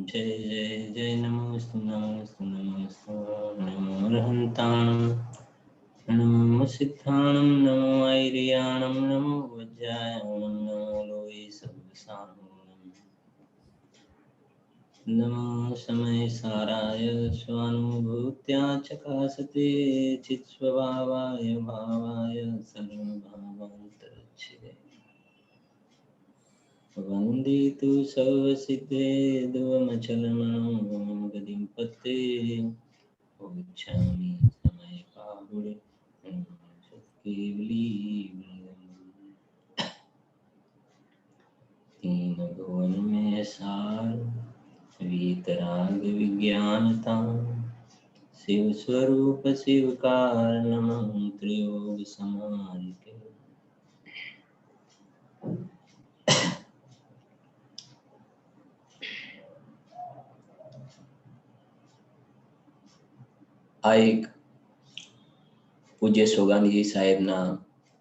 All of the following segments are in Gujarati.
जय जय जय नमोस्तु नमोस्तु नमोस्तु नमो अर्हन्ताणं नमो सिद्धाणं नमो ऐर्याणं नमो वज्रायाणं नमो लोये सर्वसाहुणं नमो समय साराय स्वानुभूत्या चकासते चित्स्वभावाय भावाय सर्वभावान्तरच्छिदे वन्दे तु सर्वसिद्धे ध्रुवमचलमणं गतिं पत्ते गच्छामि समयपाहुडे केवली तीन भुवन में सार वीतराग विज्ञानता शिव स्वरूप शिव कारणम त्रियोग समाधिके આ એક પૂજ્ય સોગાનજી સાહેબના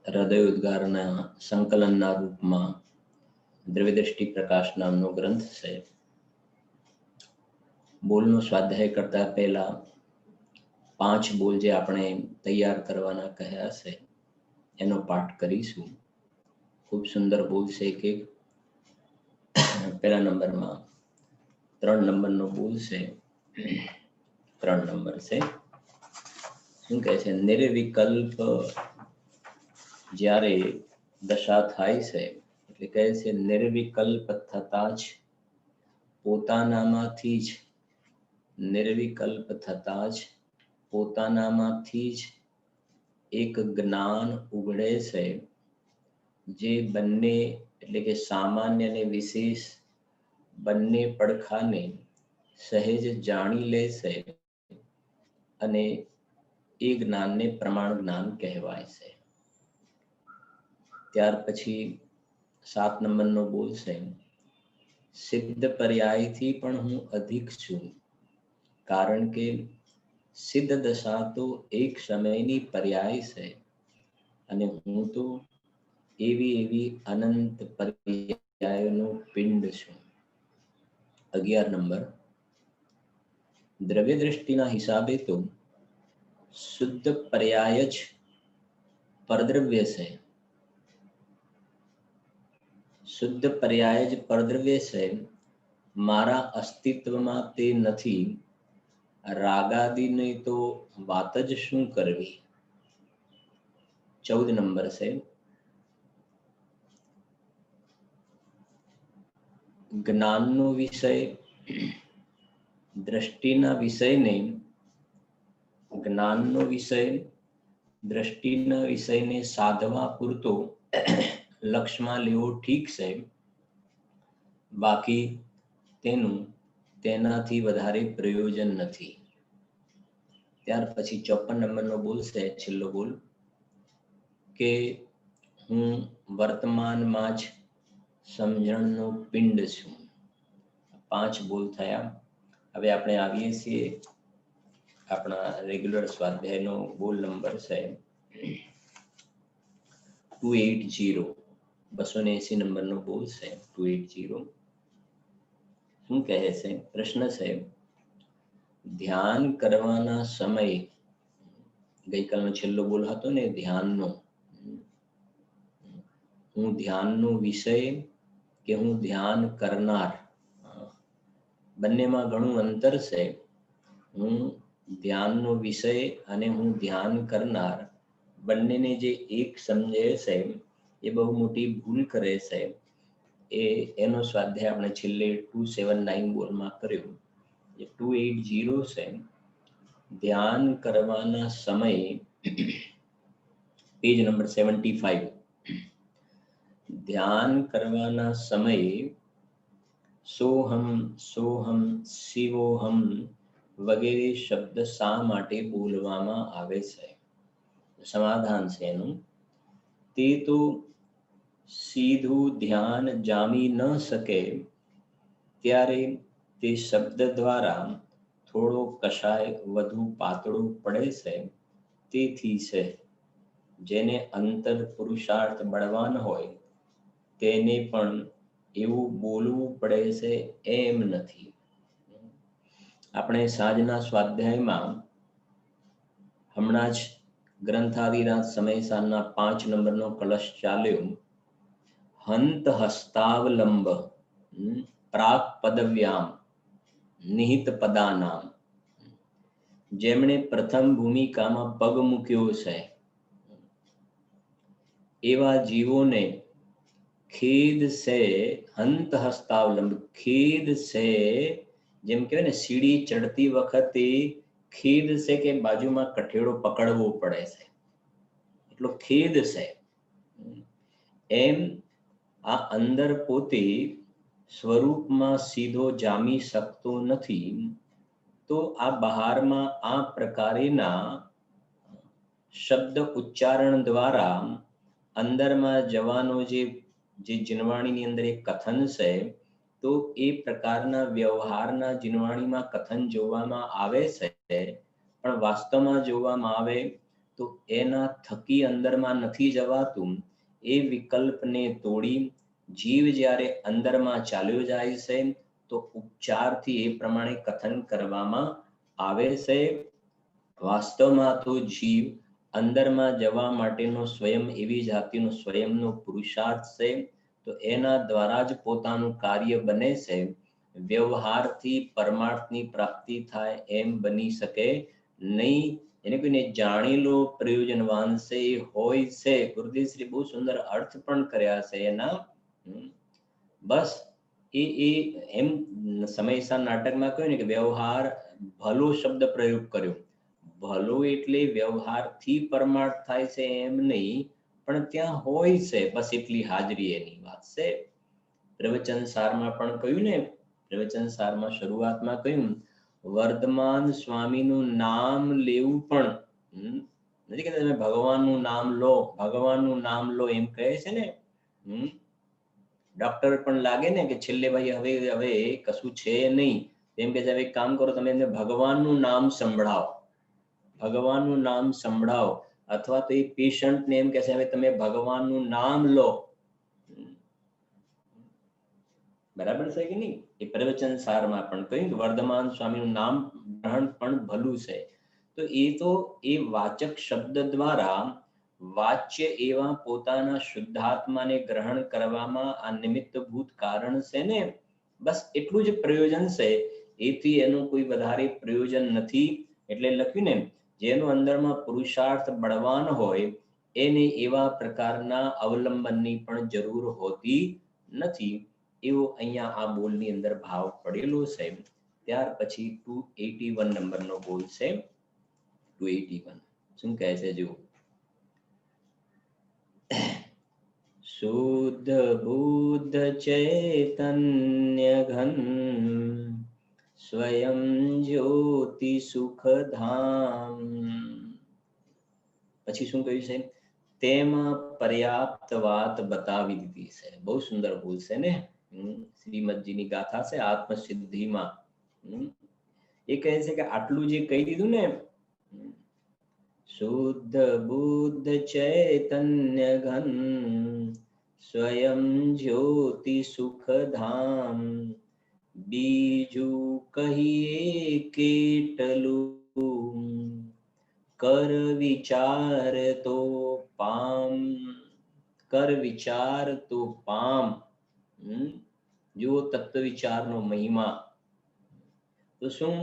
હૃદય ઉદ્ગારના સંકલનના રૂપમાં દ્રવ્યદૃષ્ટિ પ્રકાશ નામનો ગ્રંથ છે. બોલનો સ્વાધ્યાય કરતા પહેલા 5 બોલ જે આપણે તૈયાર કરવાના કહ્યા છે એનો પાઠ કરીશું. ખૂબ સુંદર બોલ છે કે પહેલા નંબરમાં 3 નંબરનો બોલ છે. 3 નંબર છે. શું કહે છે? નિર્વિકલ્પ જ્યારે દશા થાય છે એટલે કહે છે નિર્વિકલ્પ થતા જ પોતાનામાંથી જ નિર્વિકલ્પ થતા જ પોતાનામાંથી જ એક જ્ઞાન ઉઘડે છે જે બંને એટલે કે સામાન્ય અને વિશેષ બંને પડખાને સહેજ જાણી લે છે અને એ જ્ઞાનને પ્રમાણ જ્ઞાન કહેવાય છે. ત્યાર પછી 7 નંબરનો બોલ છે સિદ્ધ પર્યાયથી પણ હું અધિક છું કારણ કે સિદ્ધ દશા તો એક સમયની પર્યાય છે અને હું તો એવી અનંત પર્યાયનો પિંડ છું. 11 નંબર દ્રવ્ય દૃષ્ટિના હિસાબે તો શુદ્ધ પર્યાય જ પરદ્રવ્ય છે. શુદ્ધ પર્યાય જ પરદ્રવ્ય છે. મારા અસ્તિત્વમાં તે નથી. રાગાદિની તો વાત જ શું કરવી. 14 નંબર છે જ્ઞાનનો વિષય દ્રષ્ટિના વિષયને જ્ઞાનનો વિષય દ્રષ્ટિના વિષયને સાધવા પૂરતો લક્ષમાં લેવો ઠીક છે, બાકી તેનું તેનાથી વધારે પ્રયોજન નથી. ત્યાર પછી 54 નંબરનો બોલ છે છેલ્લો બોલ કે હું વર્તમાનમાં જ સમજણનો પિંડ છું. 5 બોલ થયા. હવે આપણે આવીએ છીએ આપણા રેગ્યુલર સ્વાધ્યાયનો બોલ નંબર છે 280. 280 નંબરનો બોલ છે 280. શું કહે છે? પ્રશ્ન છે ધ્યાન કરવાના સમયે ગઈકાલનો છેલ્લો બોલ હતો ને ધ્યાનનો. હું ધ્યાનનો વિષય કે હું ધ્યાન કરનાર, બંનેમાં ઘણું અંતર છે. હું ધ્યાનનો વિષય અને હું ધ્યાન કરનાર બંનેને જે એક સમજે છે એ બહુ મોટી ભૂલ કરે છે. એનો સ્વાધ્યાય આપણે છેલ્લે 279 બોલમાં કર્યો. એ 280 છે ધ્યાન કરવાના સમયે પેજ નંબર 75. ધ્યાન કરવાના સમયે સોહમ સોહમ શિવોહમ વગેરે શબ્દ શા માટે બોલવામાં આવે છે? સમાધાન છે એનું. તે તો સીધું ધ્યાન જામી ન શકે ત્યારે તે શબ્દ દ્વારા થોડો કષાય વધુ પાતળો પડે છે. તેથી છે જેને અંતર પુરુષાર્થ બળવાન હોય તેને પણ એવું બોલવું પડે છે એમ નથી. આપણે સાંજના સ્વાધ્યાયમાં હમણાં જ ગ્રંથાદિના સમય સાંજના 5 નંબરનો કલશ ચાલ્યો. હંત હસ્તાવલંબ પ્રાક પદવ્યામ નિહિત પદાનામ. જેમણે પ્રથમ ભૂમિકામાં પગ મૂક્યો છે એવા જીવોને ખેદ સે, હંત હસ્તાવલંબ ખેદ સે, જેમ કહેવાય ને સીડી ચડતી વખતે ખેદ છે કે બાજુમાં કઠેડો પકડવો પડે છે, એટલો ખેદ છે. એમ આ અંદર પોતે સ્વરૂપમાં સીધો જામી શકતો નથી, તો આ બહારમાં આ પ્રકારેના શબ્દ ઉચ્ચારણ દ્વારા અંદરમાં જવાનો જે જીનવાણીની અંદર એક કથન છે, તો એ પ્રકારના વ્યવહારના જીનવાણીમાં કથન જોવામાં આવે છે, પણ વાસ્તવમાં જોવામાં આવે તો એના થકી અંદરમાં નથી જવાતું. એ વિકલ્પને તોડી જીવ જ્યારે અંદરમાં ચાલ્યો જાય છે તો ઉપચારથી એ પ્રમાણે કથન કરવામાં આવે છે. વાસ્તવમાં તો જીવ અંદરમાં જવા માટેનો સ્વયં એવી જાતિનો સ્વયંનો પુરુષાર્થ છે, તો એના દ્વારા જ પોતાનું કાર્ય બને છે. વ્યવહારથી પરમાર્થની પ્રાપ્તિ થાય એમ બની શકે નહીં. એને કોઈને જાણેલો પ્રયોજનવાન છે એ હોય છે. ગુરુદેવ શ્રી બહુ સુંદર અર્થ પણ કર્યા છે એના. બસ એ એમ સમયસર નાટકમાં કહ્યું ને કે વ્યવહાર ભલો શબ્દ પ્રયોગ કર્યો. ભલો એટલે વ્યવહારથી પરમાર્થ થાય છે એમ નહીં, પણ ત્યાં હોય છે, બસ એટલી હાજરી એની વાત છે. પ્રવચન સારમાં પણ કહ્યું ને, પ્રવચન સારમાં શરૂઆતમાં કહ્યું વર્ધમાન સ્વામીનું નામ લેવું પણ નથી કહેતા તમે ભગવાનનું નામ લો, ભગવાનનું નામ લો એમ કહે છે ને. ડોક્ટર પણ લાગે ને કે છેલ્લે ભાઈ હવે કશું છે નહીં, તેમ કે હવે એક કામ કરો, તમે એમને ભગવાનનું નામ સંભળાવો, ભગવાનનું નામ સંભળાવો. અથવા તો એ પેશન્ટને એમ કહે છે હવે તમે ભગવાનનું નામ લો. બરાબર છે કે નહીં? એ પ્રવચન સારમાં પણ કહ્યું વર્ધમાન સ્વામીનું નામ ગ્રહણ પણ ભલું છે. તો એ વાચક શબ્દ દ્વારા વાચ્ય એવા પોતાના શુદ્ધાત્માને ગ્રહણ કરવામાં આ નિમિત્તભૂત કારણ છે ને, બસ એટલું જ પ્રયોજન છે. એથી એનું કોઈ વધારે પ્રયોજન નથી. એટલે લખ્યું ને જેનો અંદરમાં પુરુષાર્થ બળવાન હોય એને એવા પ્રકારના અવલંબનની પણ જરૂર હોતી નથી. એવો અહીંયા આ બોલની અંદર ભાવ પડેલો છે. ત્યાર પછી 281 નંબરનો બોલ છે. 281 શું કહે છે જો શુદ્ધ બુદ્ધ ચૈતન્ય ઘન સ્વયં જ્યોતિ સુખધામ. પછી શું કહ્યું છે? તેમાં પર્યાપ્ત વાત બતાવી દીધી છે. બહુ સુંદર બોલ છે ને. શ્રીમદજીની ગાથા છે આત્મસિદ્ધિમાં. એ કહે છે કે આટલું જે કહી દીધું ને, શુદ્ધ બુદ્ધ ચૈતન્ય ઘન સ્વયં જ્યોતિ સુખધામ, બીજું કહીએ કેટલું કર વિચાર તો પામ. કર વિચાર તો પામ. જો તત્વ વિચારનો મહિમા. તો શું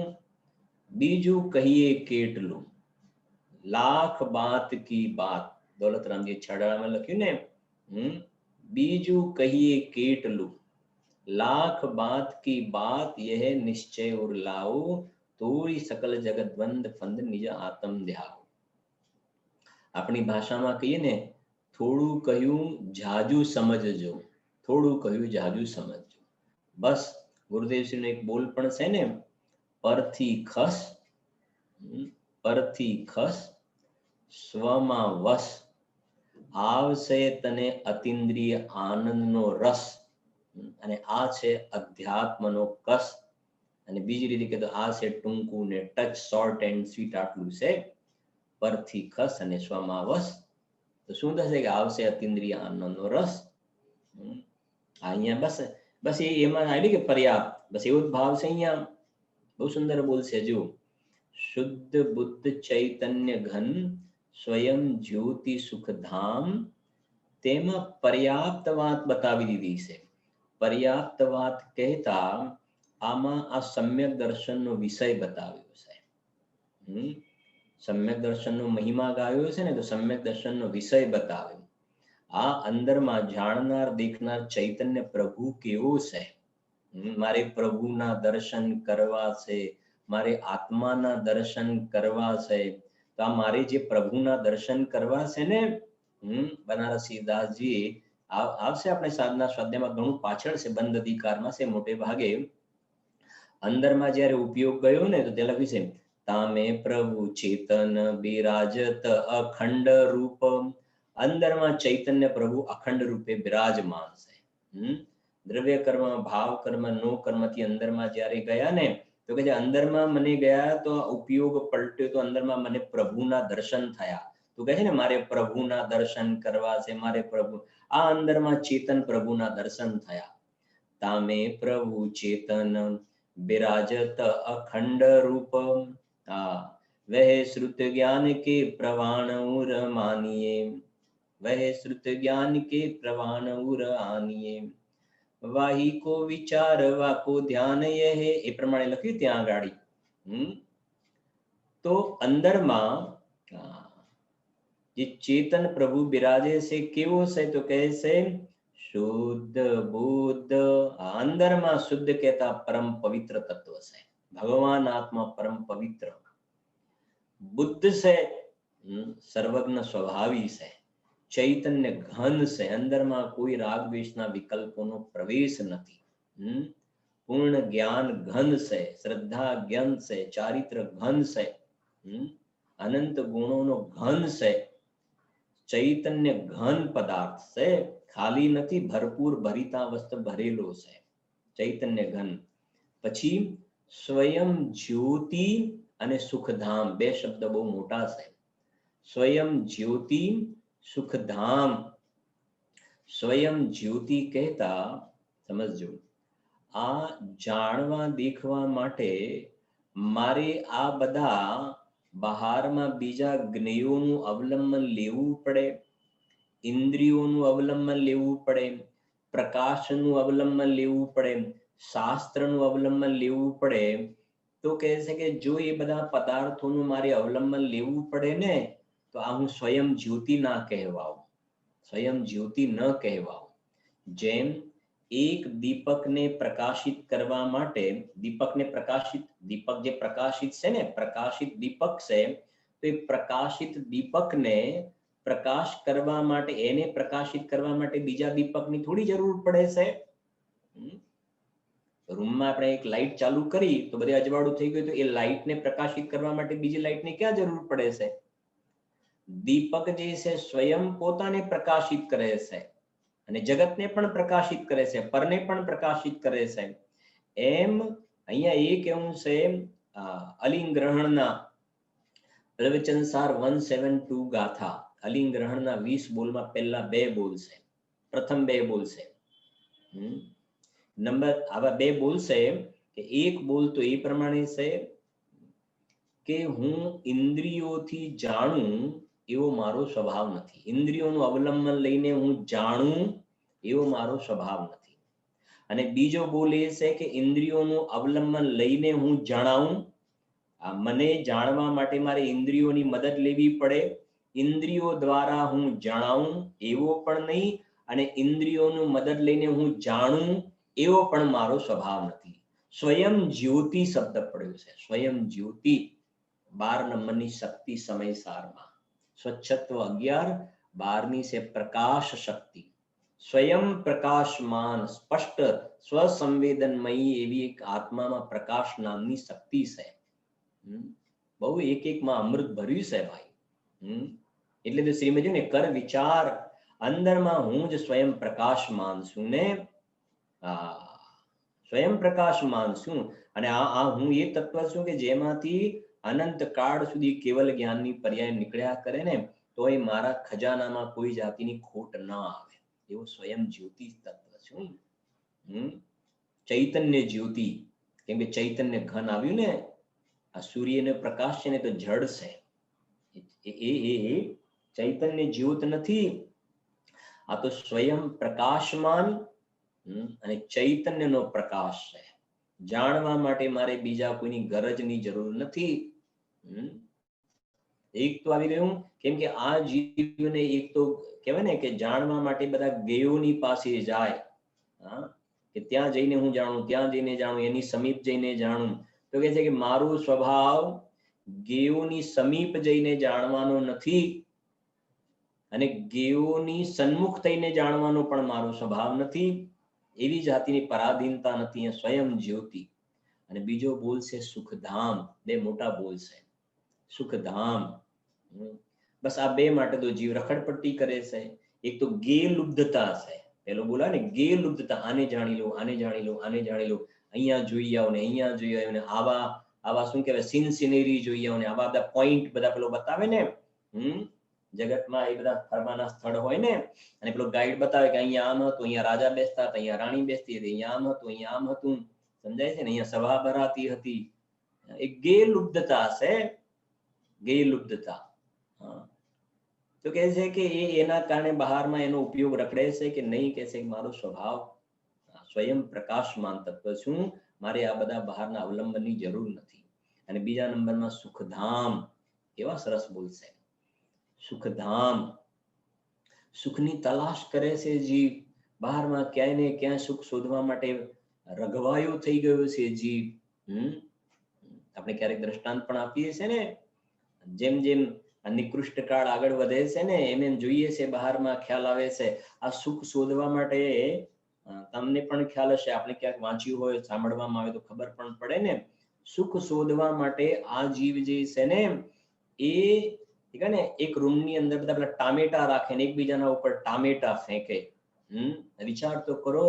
બીજું કહીએ કેટલું? લાખ બાત કી બાત. દોલતરામજી છડામાં લખ્યું ને, બીજું કહીએ કેટલું લાખ બાત કી બાત यह निश्चय और लाओ તોય સકલ જગત બંધ ફંદ નિજ આત્મ ધ્યાઓ. આપણી ભાષામાં કહીએ ને થોડું કહ્યું જાજુ સમજજો, થોડું કહ્યું જાજુ સમજજો. બસ ગુરુદેવશ્રીનો એક બોલ પણ છે ને, પરથી ખસ, પરથી ખસ સ્વમાં વસ, આવશે તને અતિન્દ્રિય આનંદનો રસ. અને આ છે અધ્યાત્મનો કસ. અને બીજી રીતે કે તો આ છે ટૂંકું ને ટચ, શોર્ટ એન્ડ સ્વીટ. આટલું છે પરથી ખસ અને સ્વમાં વસ. તો શું થશે કે આવશે અતિન્દ્રિય આનંદનો રસ. અહીંયા બસ બસ એમાં આવી કે પર્યાપ્ત, બસ એવો જ ભાવ છે અહીંયા. બહુ સુંદર બોલશે. જો શુદ્ધ બુદ્ધ ચૈતન્ય ઘન સ્વયં જ્યોતિ સુખધામ, તેમાં પર્યાપ્ત વાત બતાવી દીધી છે. પર્યાપ્ત વાત કહેતા આમાં આ સમ્યક દર્શનનો વિષય બતાવ્યો છે. સમ્યક દર્શનનો મહિમા ગાયો છે ને, તો સમ્યક દર્શનનો વિષય બતાવ્યો. આ અંદરમાં જાણનાર દેખનાર ચૈતન્ય પ્રભુ કેવો છે. મારે પ્રભુના દર્શન કરવા છે, મારે આત્માના દર્શન કરવા છે. તો આ મારે જે પ્રભુના દર્શન કરવા છે ને, બનારસી દાસજી આવશે આપણે સાધના સ્વાધ્યાયમાં, ઘણું પાછળ છે, બંધ અધિકારમાં છે મોટે ભાગે. અંદરમાં જ્યારે ઉપયોગ ગયો ને, તો તે લખ્યું છે તામે પ્રભુ ચેતન બિરાજત અખંડ રૂપ. અંદરમાં ચૈતન્ય પ્રભુ અખંડ રૂપે બિરાજમાન છે. દ્રવ્ય કર્મ, ભાવ કર્મ, નો કર્મથી અંદરમાં જ્યારે ગયા ને, તો કે અંદરમાં મને ગયા તો ઉપયોગ પલટ્યો, તો અંદરમાં મને પ્રભુના દર્શન થયા. તો કહે છે ને મારે પ્રભુના દર્શન કરવા છે, મારે પ્રભુ, આ અંદરમાં ચેતન પ્રભુના દર્શન થયા. તામે પ્રભુ ચેતન બિરાજત અખંડ રૂપ, વહ શ્રુત જ્ઞાન કે પ્રવાણ ઉર માનીએ, વહ શ્રુત જ્ઞાન કે પ્રવાણ ઉર આનીએ, વાહી કો વિચાર વાકો ધ્યાન યહ, એ પ્રમાણે લખ્યું ત્યાં આગળ. તો અંદરમાં જે ચેતન પ્રભુ બિરાજે છે કેવો છે, તો કહે છે શુદ્ધ બુદ્ધ. અંદરમાં શુદ્ધ કહેતા પરમ પવિત્ર તત્વ છે, ભગવાન આત્મા પરમ પવિત્ર. બુદ્ધ છે, સર્વજ્ઞ સ્વભાવી છે. ચૈતન્ય ઘન છે, અંદરમાં કોઈ રાગ દ્વેષના વિકલ્પોનો પ્રવેશ નથી. પૂર્ણ જ્ઞાન ઘન છે, શ્રદ્ધા જ્ઞાન છે, ચારિત્ર ઘન છે, અનંત ગુણોનો ઘન છે. ચૈતન્ય ઘન પદાર્થ છે, ખાલી નથી, ભરપૂર ભરિતાવસ્થ ભરેલો છે. ચૈતન્ય ઘન. પછી સ્વયં જ્યોતિ અને સુખધામ, બે શબ્દ બહુ મોટા છે. સ્વયં જ્યોતિ સુખધામ. સ્વયં જ્યોતિ કહેતા સમજજો, આ જાણવા દેખવા માટે મારે આ બધા બહારમાં બીજા જ્ઞેયોનું અવલંબન લેવું પડે, ઇન્દ્રિયોનું અવલંબન લેવું પડે, પ્રકાશનું અવલંબન લેવું પડે, શાસ્ત્રનું અવલંબન લેવું પડે. તો કહે છે કે જો એ બધા પદાર્થોનું મારે અવલંબન લેવું પડે ને, તો આ હું સ્વયં જ્યોતિ ના કહેવાઉં, સ્વયં જ્યોતિ ન કહેવાઉં. જેમ એક દીપકને પ્રકાશિત કરવા માટે, દીપકને પ્રકાશિત, દીપક જે પ્રકાશિત છે ને, પ્રકાશિત દીપક છે, તો એ પ્રકાશિત દીપકને પ્રકાશ કરવા માટે, એને પ્રકાશિત કરવા માટે બીજા દીપકની થોડી જરૂર પડે છે. રૂમમાં આપણે એક લાઈટ ચાલુ કરી તો બધે અજવાળું થઈ ગયું, તો એ લાઈટને પ્રકાશિત કરવા માટે બીજી લાઈટની ક્યાં જરૂર પડે છે? દીપક જે છે સ્વયં પોતાને પ્રકાશિત કરે છે અને જગતને પણ પ્રકાશિત કરે છે, પરને પણ પ્રકાશિત કરે છે. એમ અહીંયા એ કેવું છે, અલિંગ્રહણના પ્રવચનસાર 172 ગાથા, અલિંગ્રહણના 20 બોલમાં પહેલા 2 બોલ છે, પ્રથમ 2 બોલ છે. નંબર આવા 2 બોલ છે કે એક બોલ તો એ પ્રમાણે છે કે હું ઇન્દ્રિયોથી જાણું એવો મારો સ્વભાવ નથી, ઇન્દ્રિયોનું અવલંબન લઈને હું જાણું એવો મારો સ્વભાવ નથી. અને બીજો બોલ એ છે કે ઇન્દ્રિયોનું અવલંબન લઈને હું જણાવું, મને જાણવા માટે મારે ઇન્દ્રિયોની મદદ લેવી પડે, ઇન્દ્રિયો દ્વારા હું જણાવું એવો પણ નહીં, અને ઇન્દ્રિયોનું મદદ લઈને હું જાણું એવો પણ મારો સ્વભાવ નથી. સ્વયં જ્યોતિ શબ્દ પડ્યો છે, સ્વયં જ્યોતિ 12 નંબરની શક્તિ સમય સારમાં. સ્વચ્છત્વ 11, 12મી છે પ્રકાશ શક્તિ. સ્વયં પ્રકાશમાન, સ્પષ્ટ સ્વસંવેદનમયી એવી એક આત્મામાં પ્રકાશ નામની શક્તિ છે. બહુ એક એકમાં અમૃત ભર્યું છે ભાઈ. એટલે તો શ્રીમજી ને કર વિચાર, અંદરમાં હું જ સ્વયં પ્રકાશમાન છું ને, સ્વયં પ્રકાશમાન છું. અને આ હું એ તત્વ છું કે જેમાંથી અનંત કાળ સુધી કેવલ જ્ઞાનની પર્યાય નીકળ્યા કરે ને, તો એ મારા ખજાનામાં કોઈ જાતિની ખોટ ના આવે, એવું સ્વયં જ્યોતિ તત્વ છું. ચૈતન્ય જ્યોતિ, કેમ કે ચૈતન્ય ઘન આવ્યું ને, આ સૂર્યનો પ્રકાશ છે ને તો જડ છે, એ ચૈતન્ય જ્યોત નથી, આ તો સ્વયં પ્રકાશમાન અને ચૈતન્યનો પ્રકાશ છે. જાણવા માટે મારે બીજા કોઈની ગરજની જરૂર નથી. એક તો આવી ગયું, કેમ કે આ જીવને એક તો કહેવાય ને કે જાણવા માટે બધા ગેયોની પાસે જાય, કે ત્યાં જઈને હું જાણું, ત્યાં જઈને જાણું, એની સમીપ જઈને જાણું. તો કહે છે કે મારો સ્વભાવ ગેયોની સમીપ જઈને જાણવાનો નથી, અને ગેયોની સન્મુખ થઈને જાણવાનો પણ મારો સ્વભાવ નથી. એવી જાતિની પરાધીનતા નથી, સ્વયં જ્યોતિ. અને બીજો બોલ છે સુખધામ. બે મોટા બોલ છે, સુખધામ. બસ આ બે માટે તો જીવ રખડપટ્ટી કરે છે. એક તો ગે લુબ્ધતા છે, પેલો બોલા ને ગે લુબ્ધતા, આને જાણી લો, આને જાણી લો, આને જાણી લો, અહીંયા જોઈ આવો ને અહીંયા જોઈ આવો ને આવા શું કહેવાય સીન સિનેરી જોઈ આવો ને આવા બધા પોઈન્ટ બધા પેલો બતાવે ને, જગતમાં એ બધા ફરવાના સ્થળ હોય ને, અને પેલો ગાઈડ બતાવે કે અહીંયા આમ હતું, અહીંયા રાજા બેસતા હતા, અહીંયા રાણી બેસતી હતી, અહીંયા આમ હતું, અહીંયા આમ હતું, સમજાય છે ને, અહીંયા સભા ભરાતી હતી. એ ગે લુબ્ધતા છે, ગે લુબ્ધતા. તો કહે છે કે એના કારણે બહારમાં એનો ઉપયોગ રખડે છે કે નહીં, કહે છે કે મારો સ્વભાવ સ્વયં પ્રકાશમાન તત્વ છું, મારે આ બધા બહારના અવલંબનની જરૂર નથી. અને બીજા નંબરમાં સુખધામ. કેવા સરસ બોલશે, સુખધામ. સુખની તલાશ કરે છે જીવ, બહારમાં ક્યાંય ને ક્યાંય સુખ શોધવા માટે રઘવાયો થઈ ગયો છે જીવ. આપણે ક્યારેક દ્રષ્ટાંત પણ આપીએ છીએ ને, જેમ જેમ નિકૃષ્ટ કાળ આગળ વધે છે ને એમ એમ જોઈએ છે બહારમાં ખ્યાલ આવે છે આ સુખ શોધવા માટે. તમને પણ ખ્યાલ હશે, આપણે ક્યાંક વાંચ્યું હોય, સાંભળવામાં આવે તો ખબર પણ પડે ને, સુખ શોધવા માટે આ જીવ જે છે ને એ ને એક રૂમની અંદર બધા પેલા ટામેટા રાખે ને એકબીજાના ઉપર ટામેટા ફેંકે. વિચાર તો કરો,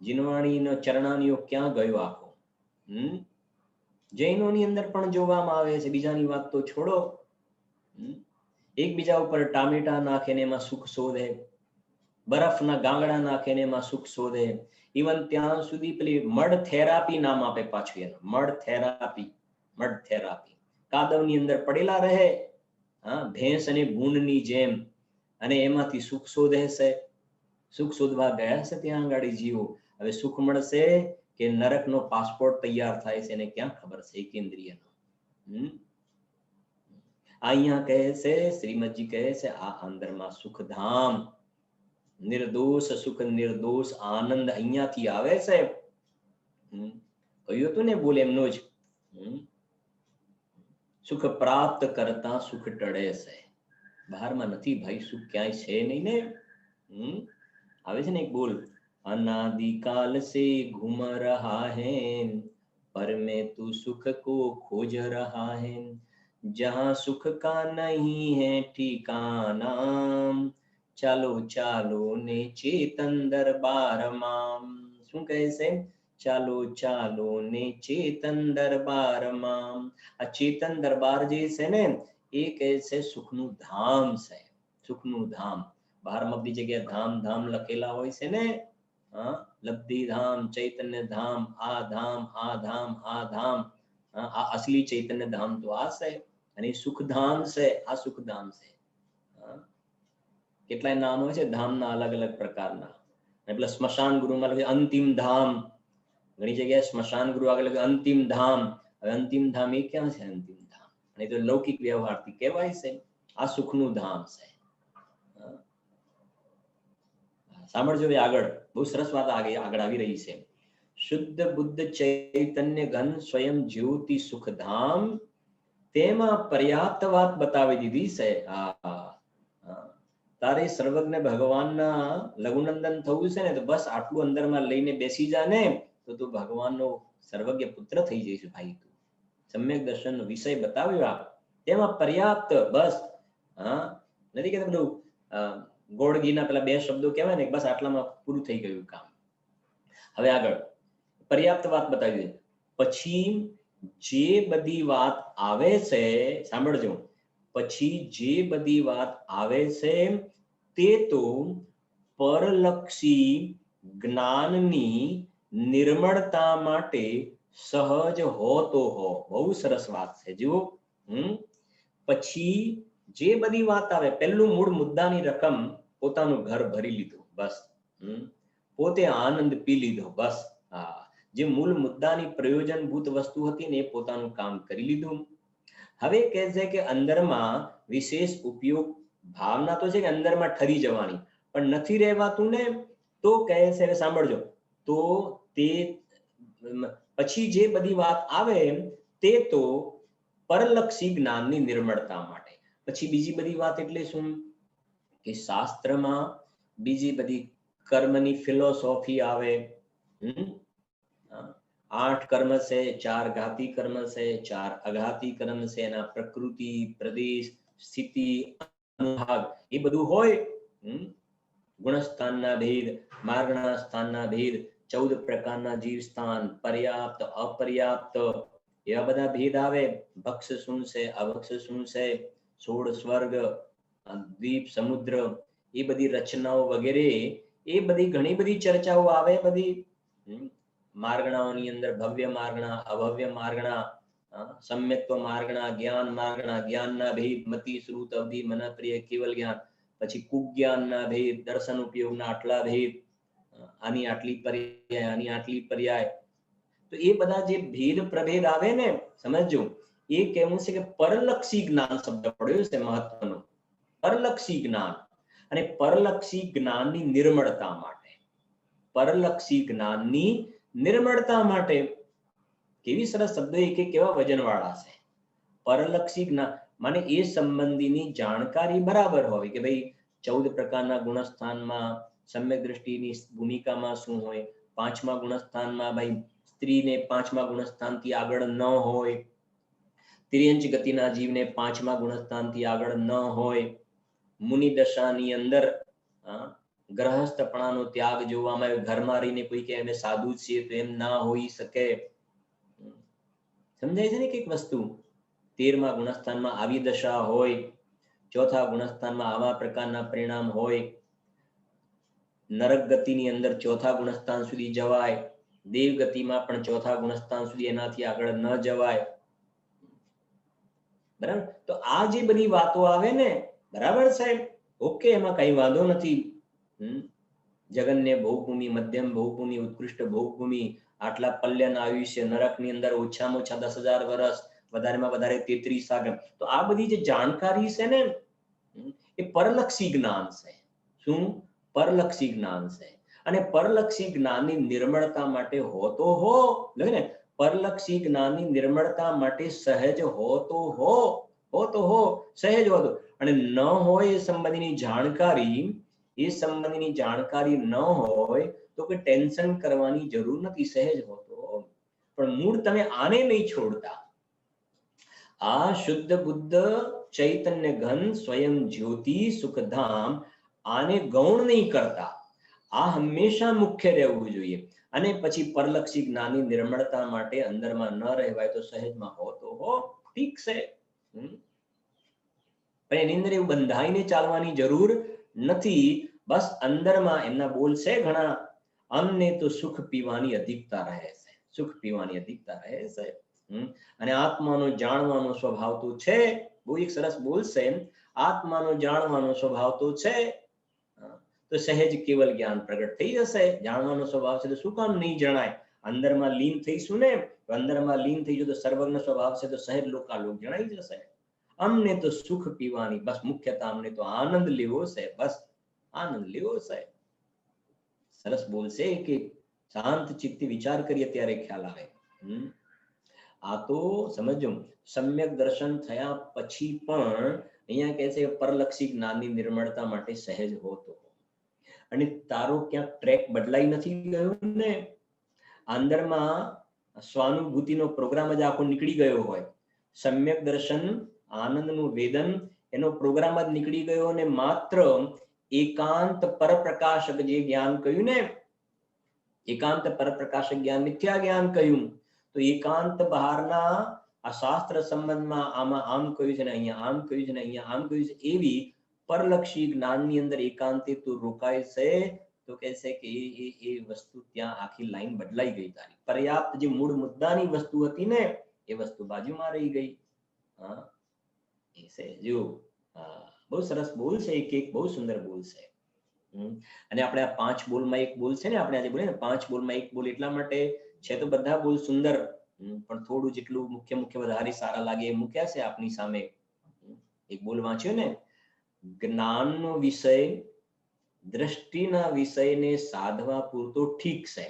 જીનવાણીનો ચરણાનીઓ ક્યાં ગયો આખો. જૈનોની અંદર પણ જોવામાં આવે છે, બીજાની વાત તો છોડો. એકબીજા ઉપર ટામેટા નાખે ને એમાં સુખ શોધે, બરફના ગાંગડા નાખે ને એમાં સુખ શોધે. ઇવન ત્યાં સુધી પેલી મડ થેરાપી નામ આપે પાછું એનું, મડ થેરાપી. મડ થેરાપી કાદવની અંદર પડેલા રહે, ભેંસ અને ભૂંડની જેમ, અને એમાંથી સુખ શોધે છે. સુખ શોધવા ગયા છે ત્યાં આગળ જીવો. હવે સુખ મળશે કે નરકનો પાસપોર્ટ તૈયાર થાય છે એને ક્યાં ખબર છે એકેન્દ્રિયનો. અહીંયા કહે છે, શ્રીમદજી કહે છે આ અંદરમાં સુખધામ, નિર્દોષ સુખ, નિર્દોષ આનંદ અહીંયાથી આવે છે. કહ્યું હતું ને બોલે એમનો જ, સુખ પ્રાપ્ત કરતા સુખ ટળે છે, બહારમાં નથી ભાઈ, સુખ ક્યાંય છે નહીં ને. આવે છે ને એક બોલ, અનાદિકાલ સે ઘૂમ રહા હૈ પર મેં તું સુખ કો ખોજ રહા હૈ, જહાં સુખ કા નહીં है ठिकाना, ચાલો ચાલો ને ચેતન દરબારમાં. શું કહે છે? ચાલો ચાલો ને ચેતન દરબારમાં. આ ચેતન દરબાર જે છે ને એ કહે છે સુખનું ધામ છે, સુખનું ધામ. બહારમાં બધી જગ્યાએ ધામ ધામ લખેલા હોય છે ને, લબ્ધિ ધામ, ચૈતન્ય ધામ, આ ધામ, આ ધામ, આ ધામ. આ અસલી ચૈતન્ય ધામ તો આ છે, અને સુખધામ છે, આ સુખધામ છે. કેટલાય નામ હોય છે ધામના અલગ અલગ પ્રકારના. અને પેલા સ્મશાન ગૃહમાં લખે અંતિમ ધામ, ઘણી જગ્યાએ સ્મશાન ગૃહ આગળ લખે અંતિમ ધામ. હવે અંતિમ ધામ એ ક્યાં છે અંતિમ ધામ? અને તો લૌકિક વ્યવહારથી કહેવાય છે આ સુખનું ધામ છે. સાંભળજો આગળ, બહુ સરસ વાત આગળ આવી રહી છે. શુદ્ધ બુદ્ધ ચૈતન્ય ઘન સ્વયં જ્યોતિ સુખધામ, તેમાં પર્યાપ્ત વાત બતાવી દીધી છે. તારે સર્વજ્ઞ ભગવાનના લઘુનંદન થવું છે ને તો બસ આટલું અંદરમાં લઈને બેસી જા ને તો તું ભગવાનનો સર્વજ્ઞ પુત્ર થઈ જઈશ ભાઈ. તું સમ્યક દર્શનનો વિષય બતાવ્યો, તેમાં પર્યાપ્ત, બસ. નથી કહેતા બધું ગોળગીના પેલા બે શબ્દો કહેવાય ને, બસ આટલામાં પૂરું થઈ ગયું કામ. હવે આગળ પર્યાપ્ત વાત બતાવી. પછી જે બધી વાત આવે છે, સાંભળજો, પછી જે બધી વાત આવે છે તે તો પરલક્ષી જ્ઞાનની નિર્મળતા માટે સહજ હો તો હો. બહુ સરસ વાત છે જુઓ. પછી જે બધી વાત આવે, પહેલું મૂળ મુદ્દાની રકમ પોતાનું ઘર ભરી લીધું, બસ. પોતે આનંદ પી લીધો, બસ. હા, જે મૂળ મુદ્દાની પ્રયોજનભૂત વસ્તુ હતી ને એ પોતાનું કામ કરી લીધું. હવે કહે છે કે અંદરમાં વિશેષ ઉપયોગ ભાવના તો છે કે અંદરમાં ઠરી જવાની, પણ નથી રહેવાતું ને, તો કહે છે, સાંભળજો, તો તે પછી જે બધી વાત આવે તે તો પરલક્ષી જ્ઞાનની નિર્મળતા માટે. પછી બીજી બધી વાત એટલે શું? કે શાસ્ત્રમાં બીજી બધી કર્મની ફિલોસોફી આવે. 8 કર્મ છે, 4 ઘાતી કર્મ છે, 4 અઘાતી કર્મ છે, એના પ્રકૃતિ, પ્રદેશ, સ્થિતિ, અનુભાગ એ બધું હોય. ગુણસ્થાનના ભેદ, માર્ગના સ્થાનના ભેદ, 14 પ્રકારના જીવ સ્થાન, પર્યાપ્ત, અપર્યાપ્ત, એવા બધા ભેદ આવે. ભક્ષ શું છે, અભક્ષ શું છે, 16 સ્વર્ગ, દ્વીપ, સમુદ્ર, એ બધી રચનાઓ વગેરે, એ બધી ઘણી બધી ચર્ચાઓ આવે. બધી માર્ગણાઓની અંદર ભવ્ય માર્ગણા, અભવ્ય માર્ગણા, સમ્યક્ત્વ માર્ગણા, જ્ઞાન માર્ગણા, જ્ઞાનના ભેદ, મતિ, શ્રુત, અવધિ, મન, પ્રિય, કેવલ જ્ઞાન. પછી કુજ્ઞાનના ભેદ, દર્શન ઉપયોગના આટલા ભેદ, આની આટલી પર્યાય, આની આટલી પર્યાય. તો એ બધા જે ભેદ પ્રભેદ આવે ને, સમજજો, એ કહેવું છે કે પરલક્ષી જ્ઞાન શબ્દ પડ્યો છે મહત્વનો. પરલક્ષી જ્ઞાન. અને પરલક્ષી જ્ઞાનની નિર્મળતા માટે, પરલક્ષી જ્ઞાનની નિર્મળતા માટે, કેવી સરસ શબ્દો, એક એક કેવા વજનવાળા છે. પરલક્ષી જ્ઞાન માને એ સંબંધીની જાણકારી બરાબર હોય કે ભાઈ 14 પ્રકારના ગુણસ્થાનમાં સમ્યક દ્રષ્ટિની ભૂમિકામાં શું હોય, 5મા ગુણસ્થાનમાં ભાઈ સ્ત્રીને 5મા ગુણસ્થાનથી આગળ ન હોય, તિર્યંચ ગતિના જીવને 5મા ગુણસ્થાનથી આગળ ન હોય, મુનિ દશાની અંદર ગ્રહસ્થપણાનો ત્યાગ જોવામાં આવે, ઘરમાં રહીને કોઈ કે અમે સાધુ છીએ તો એમ ના હોઈ શકે. સમજાય છે ને કઈક વસ્તુ? 13મા ગુણસ્થાનમાં આવી દશા હોય, 4થા ગુણસ્થાનમાં આવા પ્રકારના પરિણામ હોય, નરક ગતિની અંદર 4થા ગુણસ્થાન સુધી જવાય, દેવ ગતિમાં પણ 4થા ગુણસ્થાન સુધી એનાથી આગળ ન જવાય. બરાબર? તો આ જે બધી વાતો આવે ને, બરાબર સાહેબ, ઓકે, એમાં કઈ વાંધો નથી. જગન્ય ભોગભૂમિ, મધ્યમ ભોગભૂમિ, ઉત્કૃષ્ટ ભોગભૂમિ, આટલા પલ્યના આયુષ્ય, નરકની અંદર ઓછામાં ઓછા 10,000 વર્ષ, વધારેમાં વધારે 33 આગમ. તો આ બધી જે જાણકારી છે ને, એ પરલક્ષી જ્ઞાન છે. શું? પરલક્ષી જ્ઞાન છે. અને પરલક્ષી જ્ઞાનની નિર્મળતા માટે હોતો હો, ને, પરલક્ષી જ્ઞાનની નિર્મળતા માટે સહેજ હોતો હો, સહેજ હોતો. અને ન હોય એ સંબંધીની જાણકારી, એ સંબંધીની જાણકારી ન હોય તો કોઈ ટેન્શન કરવાની જરૂર નથી, સહેજ હોતો. પણ મૂળ તમે આને નહીં છોડતા. આ શુદ્ધ બુદ્ધ ચૈતન્ય ઘન સ્વયં જ્યોતિ સુખધામ, આને ગૌણ નહીં કરતા. આ હંમેશા મુખ્ય રહેવું જોઈએ. અને પછી પરલક્ષી જ્ઞાનની નિર્મળતા માટે અંદરમાં ન રહેવાય તો સહેજમાં હોતો હો, ઠીક છે. પણ એની અંદર એવું બંધાઈને ચાલવાની જરૂર નથી. બસ અંદરમાં એમના બોલ છે ઘણા, અમને તો સુખ પીવાની અધિકતા રહે છે, સુખ પીવાની અધિકતા રહે છે. અને આત્માનો જાણવાનો સ્વભાવ તો છે. બહુ એક સરસ બોલ છે, આત્માનો જાણવાનો સ્વભાવ તો છે, તો સહેજ કેવલ જ્ઞાન પ્રગટ થઈ જશે. જાણવાનો સ્વભાવ છે તો શું કામ નહીં જણાય? અંદરમાં લીન થઈશું ને, અંદરમાં લીન થઈ જતો સર્વજ્ઞ સ્વભાવ છે તો સહેજ લોકાલોક જણાઈ જશે. અમને તો સુખ પીવાની, બસ મુખ્યતા અમને તો આનંદ લેવો છે, બસ આનંદ લેવો છે. સરસ બોલશે કે શાંત ચિત્તે વિચાર કરીએ ત્યારે ખ્યાલ આવે. આ તો સમજો, સમ્યક દર્શન થયા પછી પણ અહીંયા કહે છે પરલક્ષી જ્ઞાનની નિર્મળતા માટે સહેજ હોતો. અને તારો ક્યાંક ટ્રેક બદલાઈ નથી ગયો ને, અંદરમાં સ્વાનુભૂતિનો પ્રોગ્રામ જ આખો નીકળી ગયો હોય, સમ્યક દર્શન, આનંદનું વેદન, એનો પ્રોગ્રામ જ નીકળી ગયો, અને માત્ર એકાંત પરપ્રકાશક જે જ્ઞાન કહ્યું ને, એકાંત પરપ્રકાશક જ્ઞાન, મિથ્યા જ્ઞાન કહ્યું, તો એકાંત બહારના આ શાસ્ત્ર સંબંધમાં આમાં આમ કહ્યું છે ને અહીંયા આમ કહ્યું છે ને અહીંયા આમ કહ્યું છે, એવી પરલક્ષી જ્ઞાનની અંદર એકાંતે તું રોકાય છે તો કહે છે કે એ વસ્તુ ત્યાં આખી લાઈન બદલાઈ ગઈ તારી. પર્યાપ્ત જે મૂળ મુદ્દાની વસ્તુ હતી ને એ વસ્તુ બાજુમાં રહી ગઈ. હા એ છે જો. બહુ સરસ બોલ છે, એક બહુ સુંદર બોલ છે. અને આપણે આ 5 બોલમાં એક બોલ છે ને, આપણે આજે બોલીએ ને 5 બોલમાં એક બોલ, એટલા માટે છે તો બધા બોલ સુંદર, પણ થોડું જેટલું મુખ્ય વધારે સારા લાગે એ મૂક્યા છે આપની સામે. એક બોલ વાંચ્યો ને, જ્ઞાનનો વિષય દ્રષ્ટિના વિષયને સાધવા પૂરતો ઠીક છે.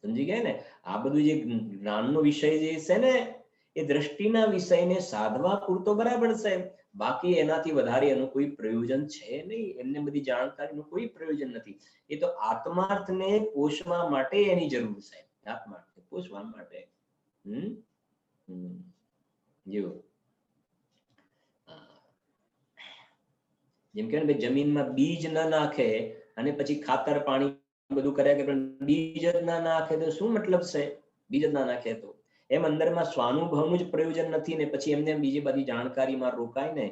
સમજી ગયા ને? આ બધું જે જ્ઞાનનો વિષય જે છે ને એ દ્રષ્ટિના વિષયને સાધવા પૂરતો બરાબર છે, બાકી એનાથી વધારે એનું કોઈ પ્રયોજન છે નહીં. એમને બધી જાણકારીનું કોઈ પ્રયોજન નથી. એ તો આત્માર્થને પોષવા માટે એની જરૂર છે, આત્માર્થને પોષવા માટે. જો જેમ કે જમીનમાં બીજ ન નાખે અને પછી ખાતર પાણી બધું કર્યા કે પણ બીજ જ ના નાખે તો શું મતલબ છે? બીજ જ ના નાખે તો એમ અંદરમાં સ્વાનુભવનું જ પ્રયોજન નથી ને પછી એમને બીજી બધી જાણકારીમાં રોકાય ને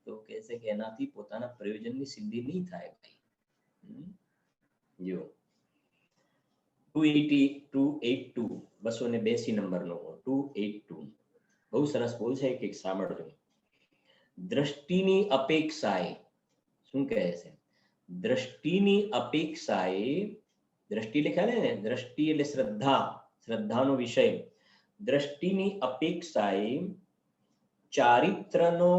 તો કહે છે કે એનાથી પોતાના પ્રયોજનની સિદ્ધિ નહીં થાય ભાઈ. જો 282 282 નંબરનો 282 બહુ સરસ બોલ છે, એક સાંભળજો. દ્રષ્ટિની અપેક્ષાએ શું કહે છે? દ્રષ્ટિની અપેક્ષાએ, દ્રષ્ટિ લખ્યા ને, દ્રષ્ટિ એટલે શ્રદ્ધા, શ્રદ્ધાનો વિષય. દ્રષ્ટિની અપેક્ષાએ ચારિત્રનો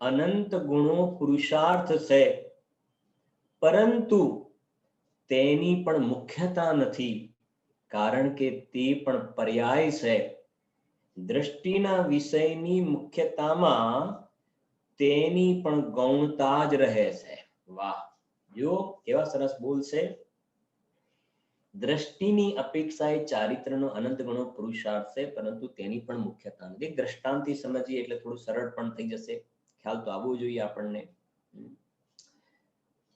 અનંત ગુણો પુરુષાર્થ છે, પરંતુ તેની પણ મુખ્યતા નથી, કારણ કે તે પણ પર્યાય છે. દ્રષ્ટિના વિષયની મુખ્યતામાં તેની પણ ગૌણતા જ રહે છે. વાહ, જો કેવા સરસ બોલ છે. દ્રષ્ટિની અપેક્ષાએ ચારિત્રનો અનંત ગણો પુરુષાર્થ છે, પરંતુ તેની પણ મુખ્યતા નથી. દ્રષ્ટાંતથી સમજીએ એટલે થોડું સરળ પણ થઈ જશે, ખ્યાલ તો આવવો જોઈએ આપણને.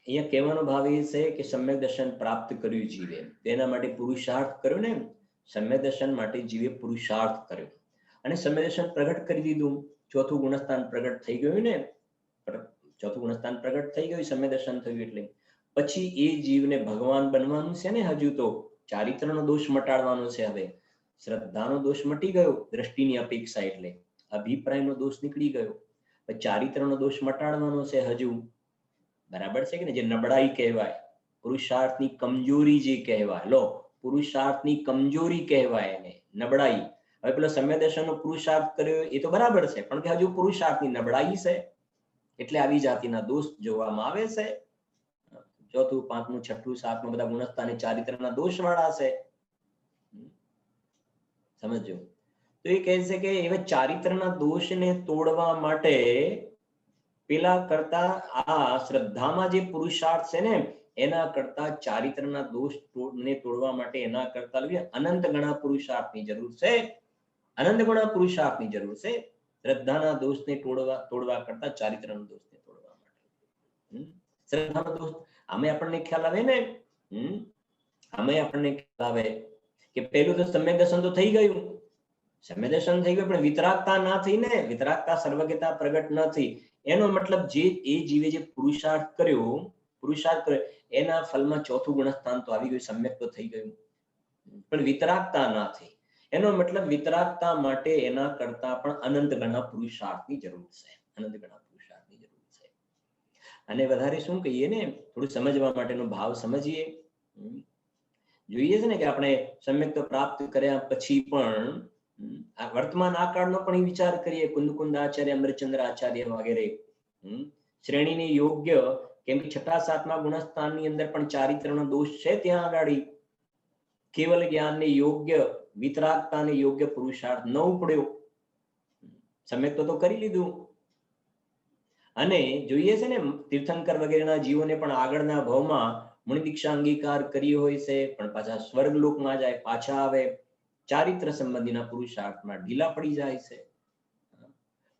અહીંયા કહેવાનો ભાવ એ છે કે સમ્યક દર્શન પ્રાપ્ત કર્યું જીવે, તેના માટે પુરુષાર્થ કર્યો ને. સમ્યક દર્શન માટે જીવે પુરુષાર્થ કર્યો અને સમ્યક દર્શન પ્રગટ કરી દીધું. ચોથું ગુણસ્થાન પ્રગટ થઈ ગયું ને, ચોથું ગુણસ્થાન પ્રગટ થઈ ગયું, સમ્યક દર્શન થયું એટલે પછી એ જીવને ભગવાન બનવાનું છે ને. હજુ તો ચારિત્રનો દોષ મટાડવાનો છે. હવે શ્રદ્ધાનો દોષ મટી ગયો, દ્રષ્ટિની અપેક્ષા એટલે અભિપ્રાયનો દોષ નીકળી ગયો, ચારિત્રનો દોષ મટાડવાનો છે હજુ. બરાબર છે કે ને? જે નબળાઈ કહેવાય, પુરુષાર્થની કમજોરી જે કહેવાય, લો પુરુષાર્થની કમજોરી કહેવાય એને નબળાઈ. હવે પેલો સમ્યક દર્શનનો પુરુષાર્થ કર્યો એ તો બરાબર છે, પણ કે હજુ પુરુષાર્થની નબળાઈ છે એટલે આવી જાતિના દોષ જોવામાં આવે છે. ચોથું, પાંચમું, છઠ્ઠું, સાતમું બધા ગુણસ્થાન ચારિત્રના દોષ વાળા છે. સમજો તો એ કહે છે કે એવા ચારિત્રના દોષને તોડવા માટે પેલા કરતા આ શ્રદ્ધામાં જે પુરુષાર્થ છે ને એના કરતા ચારિત્રના દોષ ને તોડવા માટે એના કરતા અનંત ગણા પુરુષાર્થની જરૂર છે. અનંત ગણા પુરુષાર્થની જરૂર છે. શ્રદ્ધાના દોષને તોડવા કરતા ચારિત્રના દોષને તોડવા માટે. શ્રદ્ધાનો દોષ આમે આપણને ખ્યાલ આવે ને, આમે આપણને ખ્યાલ આવે કે પેલું તો સમ્યક દર્શન તો થઈ ગયું, સમ્યક દર્શન થઈ ગયું, પણ વિતરાગતા ના થઈ ને. વિતરાગતા સર્વજ્ઞતા પ્રગટ ન થઈ. એનો મતલબ જે એ જીવે જે પુરુષાર્થ કર્યો એના ફલમાં ચોથું ગુણસ્થાન તો આવી ગયું, સમ્યક તો થઈ ગયું, પણ વિતરાગતા ના થઈ. એનો મતલબ વિતરાગતા માટે એના કરતા પણ અનંત ગણા પુરુષાર્થની જરૂર છે. અનંત ગણા પુરુષાર્થની જરૂર છે. અને વધારે શું કહીએ ને, થોડું સમજવા માટેનો ભાવ સમજીએ. જોઈએ છે ને કે આપણે સમ્યક તો પ્રાપ્ત કર્યા પછી પણ વર્તમાન આ કાળનો પણ વિચાર કરીએ. કુંદ આચાર્ય, અમરચંદ્ર આચાર્ય વગેરે શ્રેણીને યોગ્ય, કેમ કે છઠ્ઠા સાતમા ગુણસ્થાનની અંદર પણ ચારિત્રનો દોષ છે. ત્યાં આગળ કેવલ જ્ઞાનને યોગ્ય, વિતરાગતાને યોગ્ય પુરુષાર્થ ન ઉપડ્યો. સમ્યક તો કરી લીધું. અને જોઈએ છે ને તીર્થંકર વગેરેના જીવોને પણ આગળના ભાવમાં મુનિ દીક્ષા અંગીકાર કરી હોય છે, પણ પાછા સ્વર્ગલોકમાં જાય, પાછા આવે, ચારિત્ર સંબંધીના પુરુષાર્થમાં ઢીલા પડી જાય છે.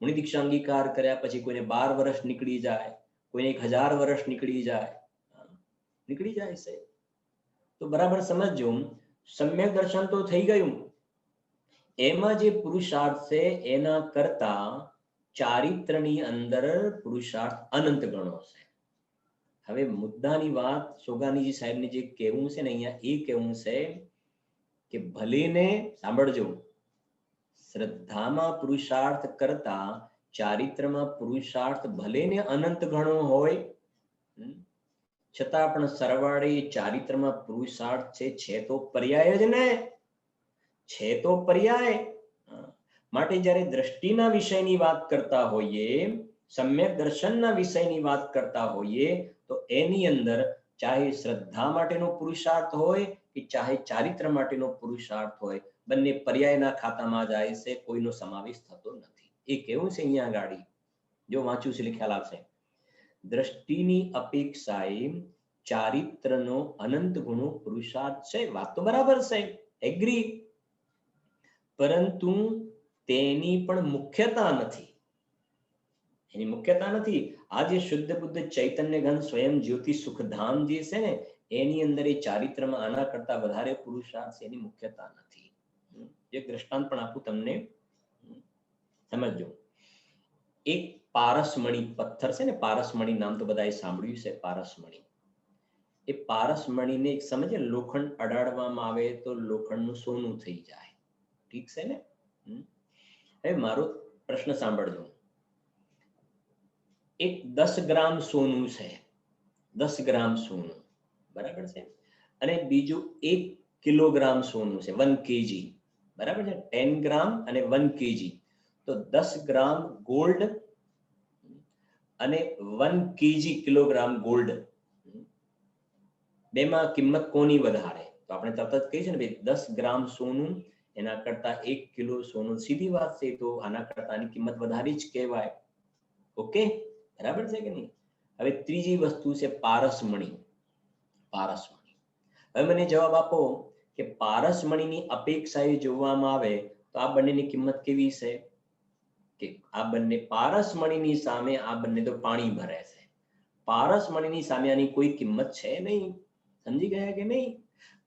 મુનિ દીક્ષા અંગીકાર કર્યા પછી કોઈને 12 વર્ષ નીકળી જાય, કોઈને 1000 વર્ષ નીકળી જાય છે. તો બરાબર સમજો, સમ્યક દર્શન તો થઈ ગયું, એમાં જે પુરુષાર્થ છે એના કરતા ચારિત્રની અંદર પુરુષાર્થ અનંત ગણો છે. હવે મુદ્દાની વાત સોગાનીજી સાહેબને જે કહેવું છે ને અહીંયા એ કહેવું છે કે ભલેને સાંભળજો, શ્રદ્ધામાં પુરુષાર્થ કરતા ચારિત્રમાં પુરુષાર્થ ભલેને અનંત ગણો હોય, છતાં પણ સરવાળે ચારિત્રમાં પુરુષાર્થ છે તો પર્યાય જ ને, છે તો પર્યાય. માટે જ્યારે દ્રષ્ટિના વિષયની વાત કરતા હોઈએ, સમ્યક દર્શનના વિષયની વાત કરતા હોઈએ, તો એની અંદર ચાહે શ્રદ્ધા માટેનો પુરુષાર્થ હોય કે ચાહે ચારિત્ર માટેનો પુરુષાર્થ હોય, બંને પર્યાયના ખાતામાં જાય છે, કોઈનો સમાવેશ થતો નથી. એ કેવું છે અહીંયા ગાડી જો વાંચ્યું છે ખ્યાલ આવશે. દ્રષ્ટિની અપેક્ષાએ ચારિત્રનો અનંત ગુણો પુરુષાર્થ છે. વાત તો બરાબર છે, એગ્રી, પરંતુ તેની પણ મુખ્યતા નથી. એની મુખ્યતા નથી. આ જે શુદ્ધ બુદ્ધ ચૈતન્ય ઘન સ્વયં જ્યોતિ સુખધામ જે છે ને, એની અંદર એ ચારિત્રમાં આના કરતા વધારે પુરુષાર્થ એની મુખ્યતા નથી. એક દ્રષ્ટાંત પણ આપું તમને, સમજજો. એક પારસમણી પથ્થર છે ને, પારસમણી નામ તો બધાએ સાંભળ્યું છે. પારસમણી, એ પારસમણીને એક સમજે લોખંડ અડાડવામાં આવે તો લોખંડનું સોનું થઈ જાય, ઠીક છે ને. હવે મારો પ્રશ્ન સાંભળજો. એક 10 ગ્રામ સોનું છે, 10 ગ્રામ સોનું, બરાબર છે, અને બીજું 1 કિલોગ્રામ સોનું છે, 1 kg, બરાબર છે, 10 ગ્રામ અને 1 kg. તો 10 ગ્રામ ગોલ્ડ અને 1 kg કિલોગ્રામ ગોલ્ડ, બેમાં કિંમત કોની વધારે? તો આપણે તરત જ કહીએ ને ભાઈ 10 ગ્રામ સોનું એના કરતા 1 કિલો સોનું, સીધી વાત છે. તો આના કરતા આની કિંમત વધારે જ કહેવાય. ઓકે, બરાબર છે કે નહીં? હવે ત્રીજી વસ્તુ છે પારસમણી. પારસમણી, હવે મને જવાબ આપો કે પારસમણીની અપેક્ષાએ જોવામાં આવે તો આ બંનેની કિંમત કેવી છે? કે આ બંને પારસમણીની સામે આ બંને તો પાણી ભરે છે. પારસમણીની સામે આની કોઈ કિંમત છે નહીં. સમજી ગયા કે નહીં?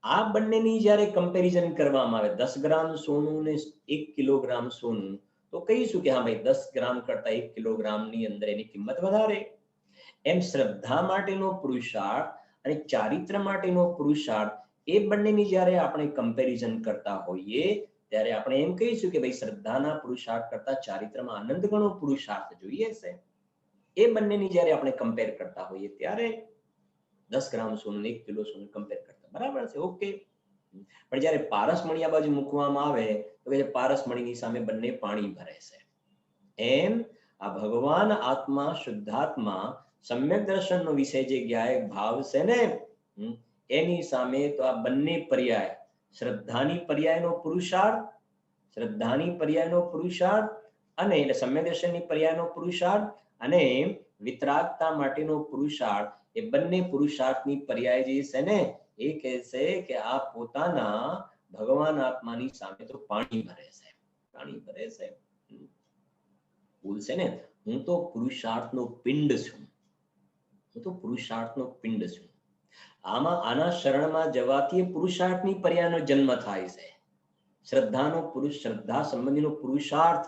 આ બંનેની જ્યારે કમ્પેરિઝન કરવામાં આવે, 10 ગ્રામ સોનું ને 1 કિલોગ્રામ સોનું, તો કહીશું કે હા ભાઈ 10 ગ્રામ કરતા 1 કિલોગ્રામની અંદર એની કિંમત વધારે. એમ શ્રદ્ધા માટેનો પુરુષાર્થ અને ચારિત્ર માટેનો પુરુષાર્થ, એ બંનેની જ્યારે આપણે કમ્પેરિઝન કરતા હોઈએ ત્યારે આપણે એમ કહીશું કે ભાઈ શ્રદ્ધાના પુરુષાર્થ કરતા ચારિત્રમાં અનંત ગણો પુરુષાર્થ જોઈએ છે. એ બંનેની જ્યારે આપણે કમ્પેર કરતા હોઈએ ત્યારે 10 ગ્રામ સોનું 1 કિલો સોનું કમ્પેર કરતા બરાબર છે, ઓકે. પણ જ્યારે પારસમણી આ બાજુ મૂકવામાં આવે તો કે પારસમણીની સામે બંને પાણી ભરે છે. એમ આ ભગવાન આત્મા શુદ્ધાત્મા સમ્યક દર્શનનો વિષય જે જ્ઞાયક ભાવ છે ને, એની સામે તો આ બંને પર્યાય, શ્રદ્ધાની પર્યાયનો પુરુષાર્થ, શ્રદ્ધાની પર્યાયનો પુરુષાર્થ, અને એટલે સમ્યક દર્શનની પર્યાયનો પુરુષાર્થ અને વિતરાગતા માટેનો પુરુષાર્થ, એ બંને પુરુષાર્થની પર્યાય જે છે ને, એ કહે છે કે આ પોતાના ભગવાન આત્માની સામે તો પાણી ભરે છે, પાણી ભરે છે. બોલશે ને, હું તો પુરુષાર્થનો પિંડ છું, હું તો પુરુષાર્થનો પિંડ છું. આમાં આના શરણમાં જવાથી પુરુષાર્થની પર્યાયનો જન્મ થાય છે. શ્રદ્ધાનો પુરુષ, શ્રદ્ધા સંબંધીનો પુરુષાર્થ,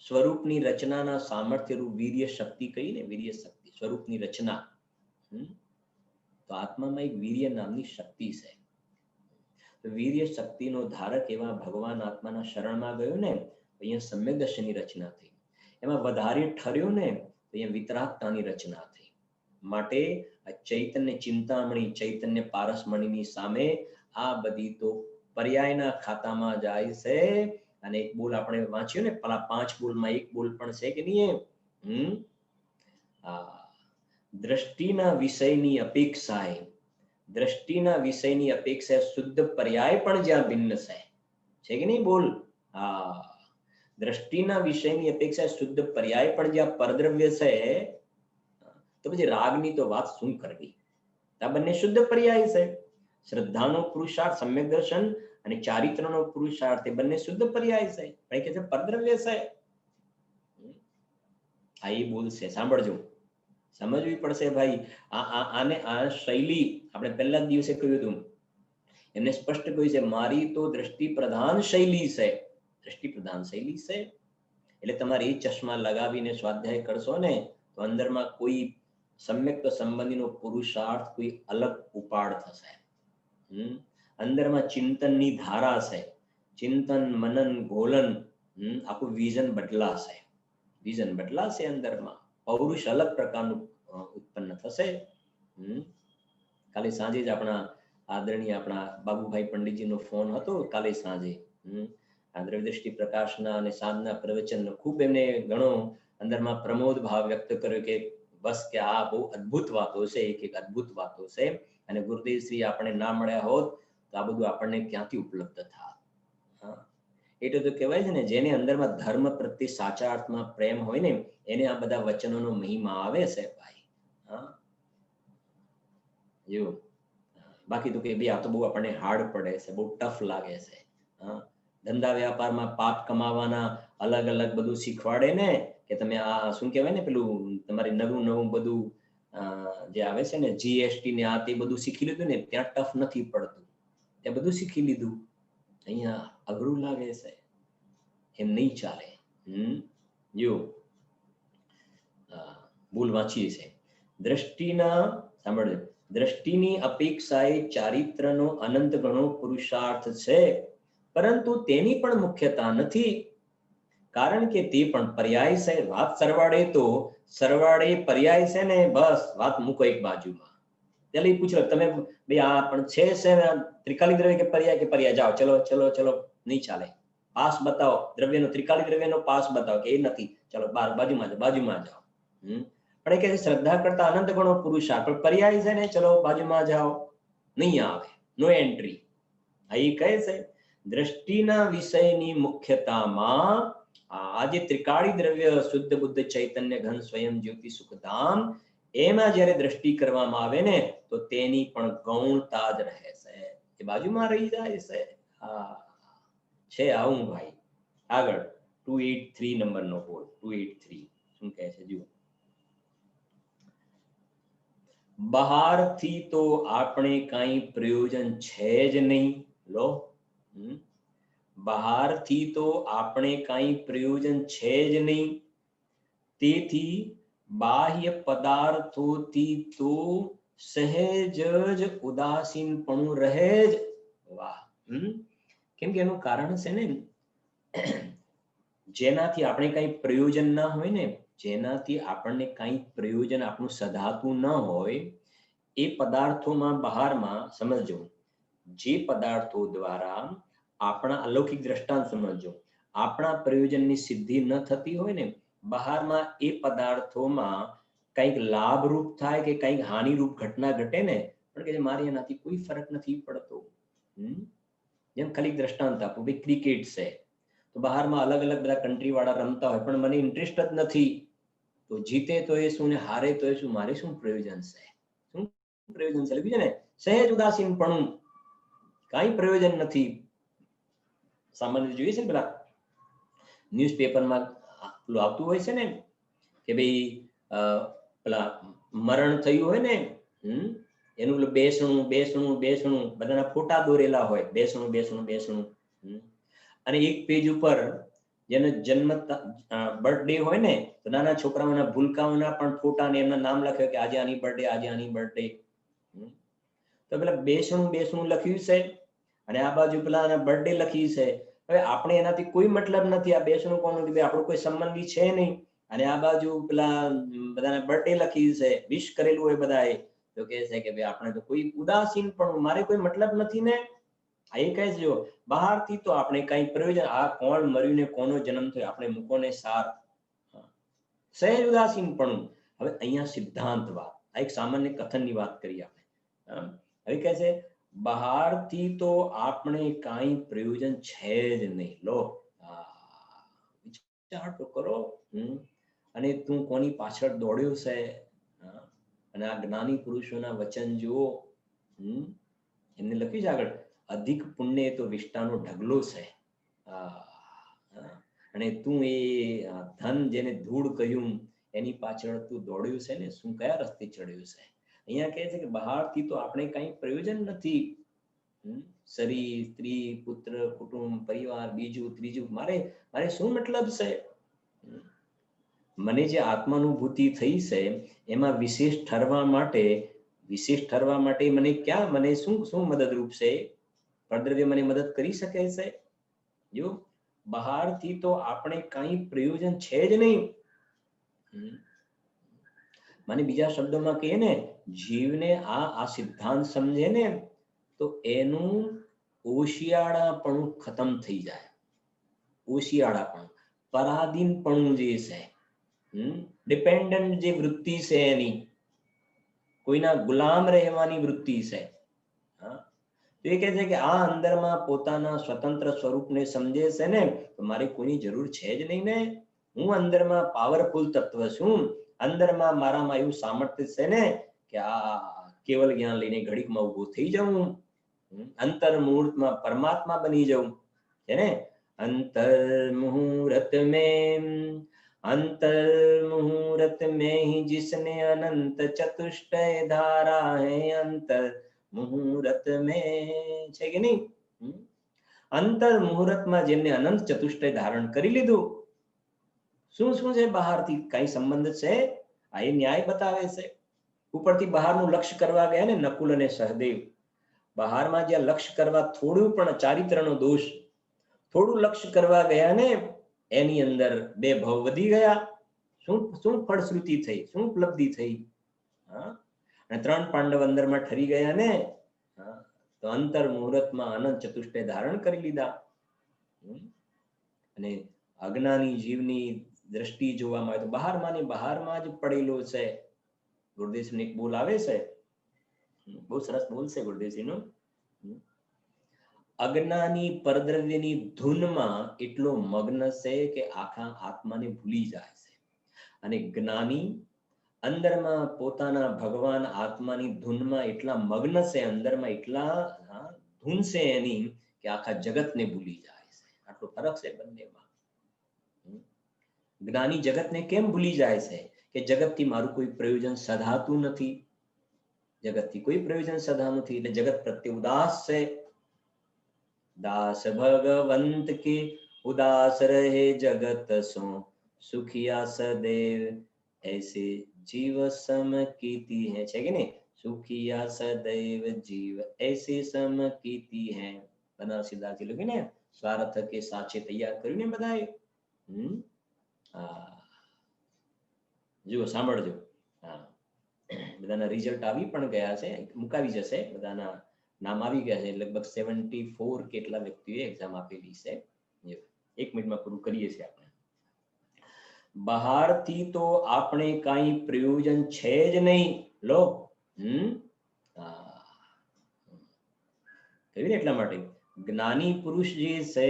સ્વરૂપની રચનાના સામર્થ્ય રૂપ વીર્ય શક્તિ કહીને, વીર્ય શક્તિ સ્વરૂપની રચના. તો આત્મામાં એક વીર્ય નામની શક્તિ છે. તો વીર્ય શક્તિનો ધારક એવા ભગવાન આત્માના શરણમાં ગયો ને, અહીંયા સમ્યક દર્શનની રચના થઈ. એમાં વધારે ઠર્યો ને તો અહીંયા વિતરાગતાની રચના થઈ. માટે આ ચૈતન્ય ચિંતામણી, ચૈતન્ય પારસમણીની સામે આ બધી તો પર્યાયના ખાતામાં જાય છે. અને એક બોલ આપણે વાંચ્યો ને, પેલા 5 બોલમાં એક બોલ પણ છે કે નહીં? દ્રષ્ટિના વિષયની અપેક્ષાએ, દ્રષ્ટિના વિષયની અપેક્ષા શુદ્ધ પર્યાય પણ જ્યાં ભિન્ન છે કે નહીં? બોલ. દ્રષ્ટિના વિષયની અપેક્ષા શુદ્ધ પર્યાય પણ જ્યાં પરદ્રવ્ય છે, તો પછી રાગની તો વાત શું કરવી? આ બંને શુદ્ધ પર્યાય છે. શ્રદ્ધાનો પુરુષાર્થ સમ્યક દર્શન અને ચારિત્રનો પુરુષાર્થ એ બંને શુદ્ધ પર્યાય છે, પણ કે છે પરદ્રવ્ય છે. આ એ બોલશે, સાંભળજો, સમજવી પડશે ભાઈ. આને આ શૈલી આપણે પહેલા જ દિવસે કહ્યું હતું, એમને સ્પષ્ટ કહ્યું છે, મારી તો દ્રષ્ટિ પ્રધાન શૈલી છે. દ્રષ્ટિ પ્રધાન શૈલી છે એટલે તમારે એ ચશ્મા લગાવીને સ્વાધ્યાય કરશો ને તો અંદરમાં કોઈ સમ્યક સંબંધીનો પુરુષાર્થ કોઈ અલગ ઉપાડ થશે. અંદરમાં ચિંતનની ધારા છે, ચિંતન મનન ગોલન, આખું વિઝન બદલાશે. વિઝન બદલાશે, અંદરમાં પૌરુષ અલગ પ્રકારનું ઉત્પન્ન થશે. કાલે સાંજે જ આપણા આદરણીય આપણા બાબુભાઈ પંડિતજીનો ફોન હતો કાલે સાંજે. દ્રવ્યદ્રષ્ટિ પ્રકાશના અને સાંજના પ્રવચનનો ખૂબ એમને ઘણો અંદરમાં પ્રમોદ ભાવ વ્યક્ત કર્યો કે બસ કે આ બહુ અદ્ભુત વાતો છે, એક અદ્ભુત વાતો છે, અને ગુરુદેવ શ્રી આપણે ના મળ્યા હોત તો આ બધું આપણને ક્યાંથી ઉપલબ્ધ થાત. એટલે તો કહેવાય છે ને, જેને અંદરમાં ધર્મ પ્રત્યે સાચા અર્થમાં પ્રેમ હોય ને એને આ બધા વચનોનો મહિમા આવે છે ભાઈ. જો બાકી તો કે ભાઈ આ તો બહુ આપણને હાર્ડ પડે છે, બહુ ટફ લાગે છે. ધંધા વ્યાપારમાં પાપ કમાવાના અલગ અલગ બધું શીખવાડે ને કે તમે આ શું કહેવાય ને પેલું તમારી નવું નવું બધું જે આવે છે ને જીએસટી ને આ તે બધું શીખી લીધું ને ત્યાં ટફ નથી પડતું, ત્યાં બધું શીખી લીધું, અહીંયા અઘરું લાગે છે, એમ નહીં ચાલે. જો ભૂલ વાંચીએ છે. દ્રષ્ટિના સાંભળજો, દ્રષ્ટિની અપેક્ષાએ ચારિત્રનો અનંત ગણો પુરુષાર્થ છે, પરંતુ તેની પણ મુખ્યતા નથી, કારણ કે તે પણ પર્યાય છે. વાત સરવાળે તો સરવાળે પર્યાય છે ને, બસ વાત મૂકો એક બાજુમાં. એટલે પૂછો તમે ભાઈ આ પણ છે ત્રિકાલી દ્રવ્ય કે પર્યાય, જાઓ ચલો ચલો ચલો, નહીં ચાલે. પાસ બતાવો દ્રવ્યનો, ત્રિકાલી દ્રવ્યનો પાસ બતાવો કે એ નથી, ચલો બાજુમાં જાઓ. પણ એ કે શ્રદ્ધા કરતા અનંત ગણો પુરુષાર્થ, પણ પર્યાય છે ને, ચલો બાજુમાં જાઓ, નહીં આવે, નો એન્ટ્રી. અહીં કહે છે દ્રષ્ટિના વિષયની મુખ્યતામાં આજે ત્રિકાળી દ્રવ્ય શુદ્ધ બુદ્ધ ચૈતન્ય ઘન સ્વયં જ્યોતિ સુખધામ એમાં જ્યારે દ્રષ્ટિ કરવામાં આવે ને તો તેની પણ ગૌણતા જ રહે છે, એ બાજુમાં રહી જાય છે. છે આવું ભાઈ. આગળ 283 નંબરનો બોલ. 283 શું કહે છે જુઓ. બહારથી તો આપણે કાંઈ પ્રયોજન છે જ નહીં. લો, બહારથી તો આપણે કાંઈ પ્રયોજન છે જ નહીં, તેથી બાહ્ય પદાર્થોથી તો સહેજ જ ઉદાસીનપણું રહે જ. વાહ. કેમ કે એનું કારણ છે ને, જેનાથી આપણે કઈ પ્રયોજન ના હોય ને, જેનાથી આપણને કઈ પ્રયોજન આપણું સધાતું ન હોય એ પદાર્થોમાં બહારમાં સમજો, જે પદાર્થો દ્વારા આપણા અલૌકિક દ્રષ્ટાંત સમજો, આપણા પ્રયોજનની સિદ્ધિ ન થતી હોય ને, બહારમાં એ પદાર્થોમાં કંઈક લાભરૂપ થાય કે કંઈક હાનિરૂપ ઘટના ઘટે ને, પણ કે મારે એનાથી કોઈ ફરક નથી પડતો. જેમ ખાલી દ્રષ્ટાંત આપું, ભાઈ ક્રિકેટ છે તો બહારમાં અલગ અલગ બધા કન્ટ્રી વાળા રમતા હોય, પણ મને ઇન્ટરેસ્ટ જ નથી, તો જીતે તો એ શું ને હારે તો એ શું, મારે શું પ્રયોજન છે? શું પ્રયોજન છે? લખ્યું છે ને સહેજ ઉદાસીનપણું, કાંઈ પ્રયોજન નથી. સામાન્ય જોઈએ છે ને પેલા ન્યૂઝપેપરમાં પેલું આવતું હોય છે ને કે ભાઈ પેલા મરણ થયું હોય ને, એનું બેસણું બધાના ફોટા દોરેલા હોય, બેસણું. અને એક પેજ ઉપર જેનો જન્મ બર્થડે હોય ને તો નાના છોકરાઓના ભૂલકાઓના પણ ફોટા ને એમના નામ લખ્યો કે આજે આની બર્થડે. તો પેલા બેસણું લખ્યું છે અને આ બાજુ પેલા બર્થડે લખી છે. હવે આપણે એનાથી કોઈ મતલબ નથી, આ બેસણું કોનું, આપણું કોઈ સંબંધી છે નહીં, અને આ બાજુ પેલા બધાને બર્થડે લખી છે, વિશ કરેલું હોય બધાએ, તો કહે છે કે ભાઈ આપણે તો કોઈ ઉદાસીન પણ મારે કોઈ મતલબ નથી ને. આ એ કહે છે જો બહારથી તો આપણે કઈ પ્રયોજન, આ કોણ મર્યું ને કોનો જન્મ થયો આપણે મૂકો ને સાર, સહેજ ઉદાસીનપણું. હવે અહીંયા સિદ્ધાંત વાત, આ એક સામાન્ય કથનની વાત કરી આપણે. હવે કહે છે બહારથી તો આપણે કાંઈ પ્રયોજન છે જ નહીં. લો, વિચાર તો કરો. અને તું કોની પાછળ દોડ્યો છે? અને આ જ્ઞાની પુરુષોના વચન જુઓ, એમને લખ્યું છે આગળ, અધિક પુણ્ય તો વિષ્ટાનો ઢગલો છે, અને તું એ ધન જેને ધૂળ કહ્યું એની પાછળ તું દોડ્યું છે ને, શું કયા રસ્તે ચડ્યું છે? અહીંયા કહે છે કે બહારથી તો આપણે કઈ પ્રયોજન નથી. શરીર, સ્ત્રી, પુત્ર, કુટુંબ, પરિવાર, બીજું ત્રીજું, મારે શું મતલબ છે? મને જે આત્માનુભૂતિ થઈ છે એમાં વિશેષ ઠરવા માટે મને ક્યાં, મને શું મદદરૂપ છે? પરદ્રવ્ય મને મદદ કરી શકે છે? જો બહારથી તો આપણે કાંઈ પ્રયોજન છે જ નહીં. મને બીજા શબ્દોમાં કહીએ ને, જીવને આ સિદ્ધાંત સમજે ને તો એનું ઓશિયાળાપણું ખતમ થઈ જાય. ઓશિયાળાપણું, પરાધીનપણું જે છે, ડિપેન્ડન્ટ જે વૃત્તિ છે એની, કોઈના ગુલામ રહેવાની વૃત્તિ છે. તો એ કહે છે કે આ અંદરમાં પોતાના સ્વતંત્ર સ્વરૂપને સમજે છે ને તો મારે કોઈની જરૂર છે જ નહીં ને. હું અંદરમાં પાવરફુલ તત્વ છું. અંદરમાં મારામાં એવું સામર્થ્ય છે ને કે આ કેવલ જ્ઞાન લઈને ઘડીકમાં ઊભો થઈ જાઉં, અંતર મુહૂર્તમાં પરમાત્મા બની જાઉં છે ને. अंतर मुहूर्त में ही जिसने अनंत चतुष्टय धारा है अंतर मुहूर्त में, છે કે નહીં? અંતર મુહૂર્તમાં જેમને અનંત ચતુષ્ટય ધારણ કરી લીધું. શું છે બહારથી કઈ સંબંધ છે? આ એ ન્યાય બતાવે છે. ઉપરથી બહારનું લક્ષ્ય કરવા ગયા ને નકુલ અને સહદેવ, બહારમાં જ્યાં લક્ષ્ય કરવા થોડું પણ ચારિત્રનો દોષ, થોડું લક્ષ્ય કરવા ગયા ને એની અંદર બે ભાવ વધી ગયા. શું ફળશ્રુતિ થઈ, શું ઉપલબ્ધિ થઈ? અને 3 પાંડવ અંદરમાં ઠરી ગયા ને તો અંતર મુહૂર્તમાં અનંત ચતુષ્ટય ધારણ કરી લીધા. અને અજ્ઞાની જીવની દ્રષ્ટિ જોવામાં આવે તો બહારમાં જ પડેલો છે. ગુરુદેવસિંહ એક બોલ આવે છે, બહુ સરસ બોલ છે ગુરુદેવસિંહનો. અજ્ઞાની પરદ્રવ્યની ધૂનમાં એટલો મગ્ન છે કે આખા આત્માને ભૂલી જાય છે. અને જ્ઞાની અંદરમાં પોતાના ભગવાન આત્માની ધૂનમાં એટલા મગ્ન છે, અંદરમાં એટલા ધૂન છે એની કે આખા જગતને ભૂલી જાય છે. આટલો ફરક છે બંનેમાં. જ્ઞાની જગતને કેમ ભૂલી જાય છે? કે જગતથી મારું કોઈ પ્રયોજન સધાતું નથી. જગતથી કોઈ પ્રયોજન સધાતું નથી એટલે જગત પ્રત્યે ઉદાસ છે. दास भगवंत के उदास रहे जगत सो सुखिया सदैव ऐसे जीव सम कीती है, છે કે નહીં? સુખિયા સदैव जीव ऐसे सम कीती है. બનારસીદાસજી લખ્યું ને, સ્વાર્થ કે સાચે તૈયાર કર્યું ને બધાએ. જુઓ, સાંભળજો. બધાના રિઝલ્ટ આવી પણ ગયા છે, મુકાવી જશે. બધાના નામ આવી ગયા છે. લગભગ 74 કેટલા વ્યક્તિઓએ એક્ઝામ આપેલી છે. 1 મિનિટમાં પૂરું કરીએ છીએ આપણે. બહારથી તો આપણે કાંઈ પ્રયોજન છે જ નહીં. લો કહ્યું ને, એટલા માટે જ્ઞાની પુરુષ જે છે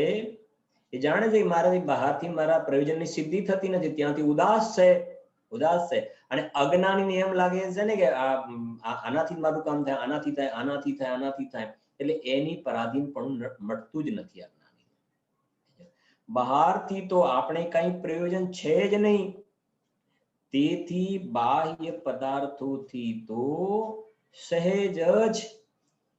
એ જાણે છે કે મારાથી બહારથી મારા પ્રયોજનની સિદ્ધિ થતી નથી, ત્યાંથી ઉદાસ છે. અને અજ્ઞાનીને એમ લાગે છે ને કે આનાથી મારું કામ થાય, આનાથી થાય, આનાથી થાય, આનાથી થાય, એટલે એની પરાધીનપણું મળતું જ નથી. અજ્ઞાની બહારથી તો આપણે કઈ પ્રયોજન છે જ નહીં, તેથી બાહ્ય પદાર્થોથી તો સહેજ જ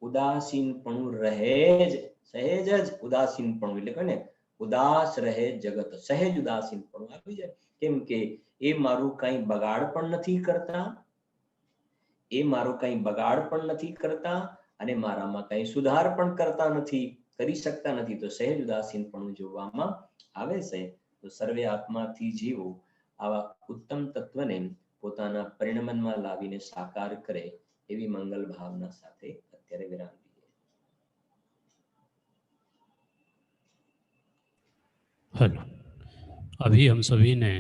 ઉદાસીનપણું રહે જ. સહેજ જ ઉદાસીનપણું એટલે કહે ને, ઉદાસ રહે જગત. સહેજ ઉદાસીનપણું આવી જાય. કેમ કે એ મારું કઈ બગાડ પણ નથી કરતા, અને મારામાં કઈ સુધાર પણ કરતા નથી, કરી શકતા નથી. તો સહેજ ઉદાસીનપણું જોવામાં આવે છે. તો સર્વે આત્માથી જીવો આવા ઉત્તમ તત્વને પોતાના પરિણમનમાં લાવીને સાકાર કરે એવી મંગલ ભાવના સાથે અત્યારે વિરામ દઈએ. हेलो, अभी हम सभी ने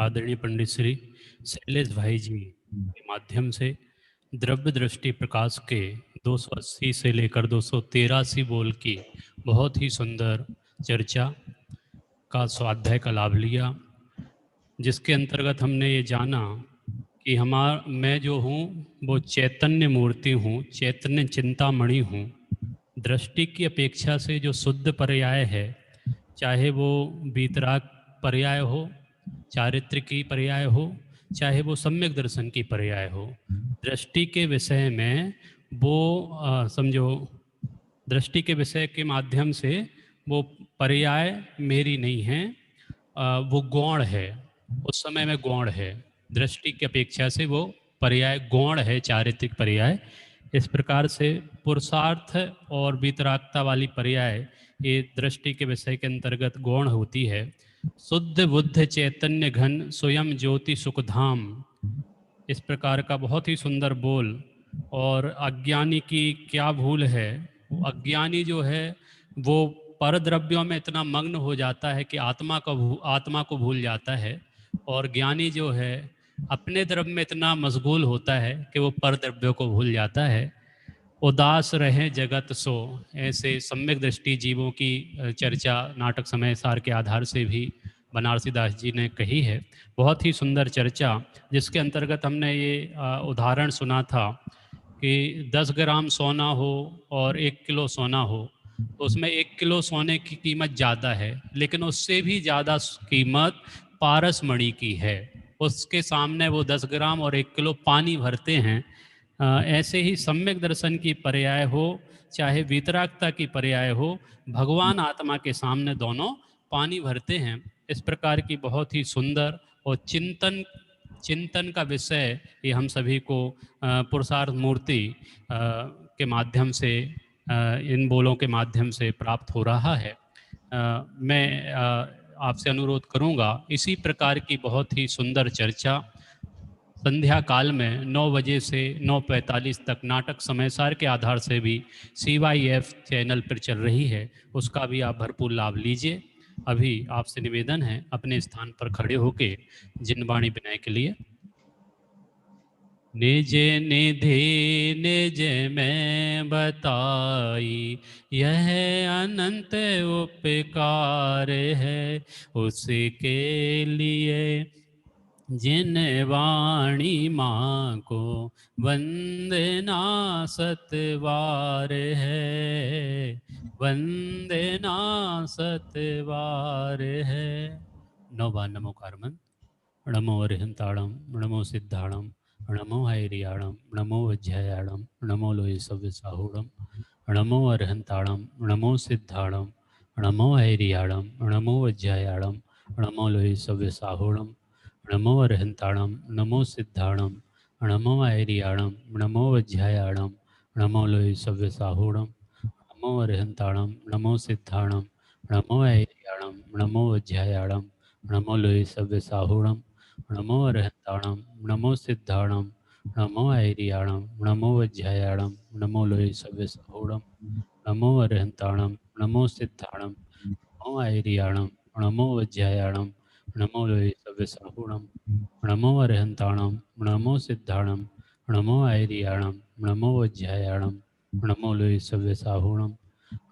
आदरणीय पंडित श्री शैलेश भाई जी के माध्यम से द्रव्य दृष्टि प्रकाश के 280 से लेकर 283 बोल की बहुत ही सुंदर चर्चा का स्वाध्याय का लाभ लिया, जिसके अंतर्गत हमने ये जाना कि मैं जो हूँ वो चैतन्य मूर्ति हूँ, चैतन्य चिंतामणि हूँ। दृष्टि की अपेक्षा से जो शुद्ध पर्याय है, चाहे वो वीतराग पर्याय हो, चारित्रिकी पर्याय हो, चाहे वो सम्यक दर्शन की पर्याय हो, दृष्टि के विषय में वो समझो, दृष्टि के विषय के माध्यम से वो पर्याय मेरी नहीं है, वो गौण है। उस समय में गौण है, दृष्टि की अपेक्षा से वो पर्याय गौण है, चारित्रिक पर्याय। इस प्रकार से पुरुषार्थ और वीतरागता वाली पर्याय ये दृष्टि के विषय के अंतर्गत गौण होती है। शुद्ध बुद्ध चैतन्य घन स्वयं ज्योति सुखधाम, इस प्रकार का बहुत ही सुंदर बोल। और अज्ञानी की क्या भूल है, वो अज्ञानी जो है वो पर द्रव्यों में इतना मग्न हो जाता है कि आत्मा को भूल जाता है, और ज्ञानी जो है अपने द्रव्य में इतना मशगूल होता है कि वो पर द्रव्यों को भूल जाता है। उदास रहे जगत सो, ऐसे सम्यक दृष्टि जीवों की चर्चा नाटक समय सार के आधार से भी बनारसी दास जी ने कही है। बहुत ही सुंदर चर्चा, जिसके अंतर्गत हमने ये उदाहरण सुना था कि 10 ग्राम सोना हो और 1 किलो सोना हो, तो उसमें 1 किलो सोने की कीमत ज़्यादा है, लेकिन उससे भी ज़्यादा कीमत पारस मणि की है। उसके सामने वो 10 ग्राम और 1 किलो पानी भरते हैं। ऐसे ही सम्यक दर्शन की पर्याय हो, चाहे वीतरागता की पर्याय हो, भगवान आत्मा के सामने दोनों पानी भरते हैं। इस प्रकार की बहुत ही सुंदर और चिंतन चिंतन का विषय ये हम सभी को पुरुषार्थ मूर्ति के माध्यम से, इन बोलों के माध्यम से प्राप्त हो रहा है। मैं आपसे अनुरोध करूंगा, इसी प्रकार की बहुत ही सुंदर चर्चा संध्या काल में 9 बजे से 9:45 तक नाटक समयसार के आधार से भी CYF चैनल पर चल रही है, उसका भी आप भरपूर लाभ लीजिए। अभी आपसे निवेदन है अपने स्थान पर खड़े होके जिनवाणी विनय के लिए। निज निधि निज में बताई, यह अनंत उपकार है, उसके लिए जिन वाणी माँ को वंदना सतवार है, वंदना सतवार है। 9 बार नमो कारमन। नमो अरिहंताणम, नमो सिद्धाणम, नमो हैरियाणम, नमो वज्रयाणम, नमो लोये सव्यसाहूणम, नमो अरिहंताणम, नमो सिद्धाणम, नमो हैरियाणम, नमो वज्रयाणम, नमो लोये सव्यसाहूणम, नमो अरिहंताणम, नमो सिद्धाणम, नमो हैरियाणम, नमो वज्रयाणम, नमो लोये सव्यसाहूणम, नमो अरिहंताणम, नमो सिद्धाणम, नमो हैरियाणम, नमो वज्रयाणम, नमो लोये सव्यसाहूणम, नमो अरिहंताणम, नमो सिद्धाणम, नमो हैरियाणम, नमो वज्रयाणम, नमो लोये सव्यसाहूणम, नमो अरिहंताणम, नमो सिद्धाणम, नमो हैरियाणम, नमो वज्रयाणम, नमो लोये सव्यसाहूणम, नमो अरिहंताणम, नमो सिद्धाणम, नमो हैरियाणम, नमो वज्रयाणम, नमो लोये सव्यसाहूणम,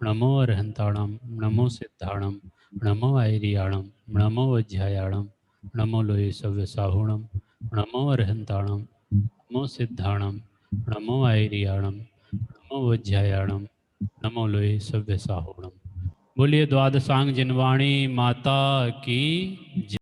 नमो अरिहंताणम, नमो सिद्धाणम, नमो हैरियाणम, नमो वज्रयाणम, नमो लोये सव्यसाहूणम, नमो अरिहंताणम, नमो सिद्धाणम, नमो हैरियाणम, नमो वज्रयाणम, नमो लोये सव्यसाहूणम। बोलिए द्वादशांग जिनवाणी माता की जय।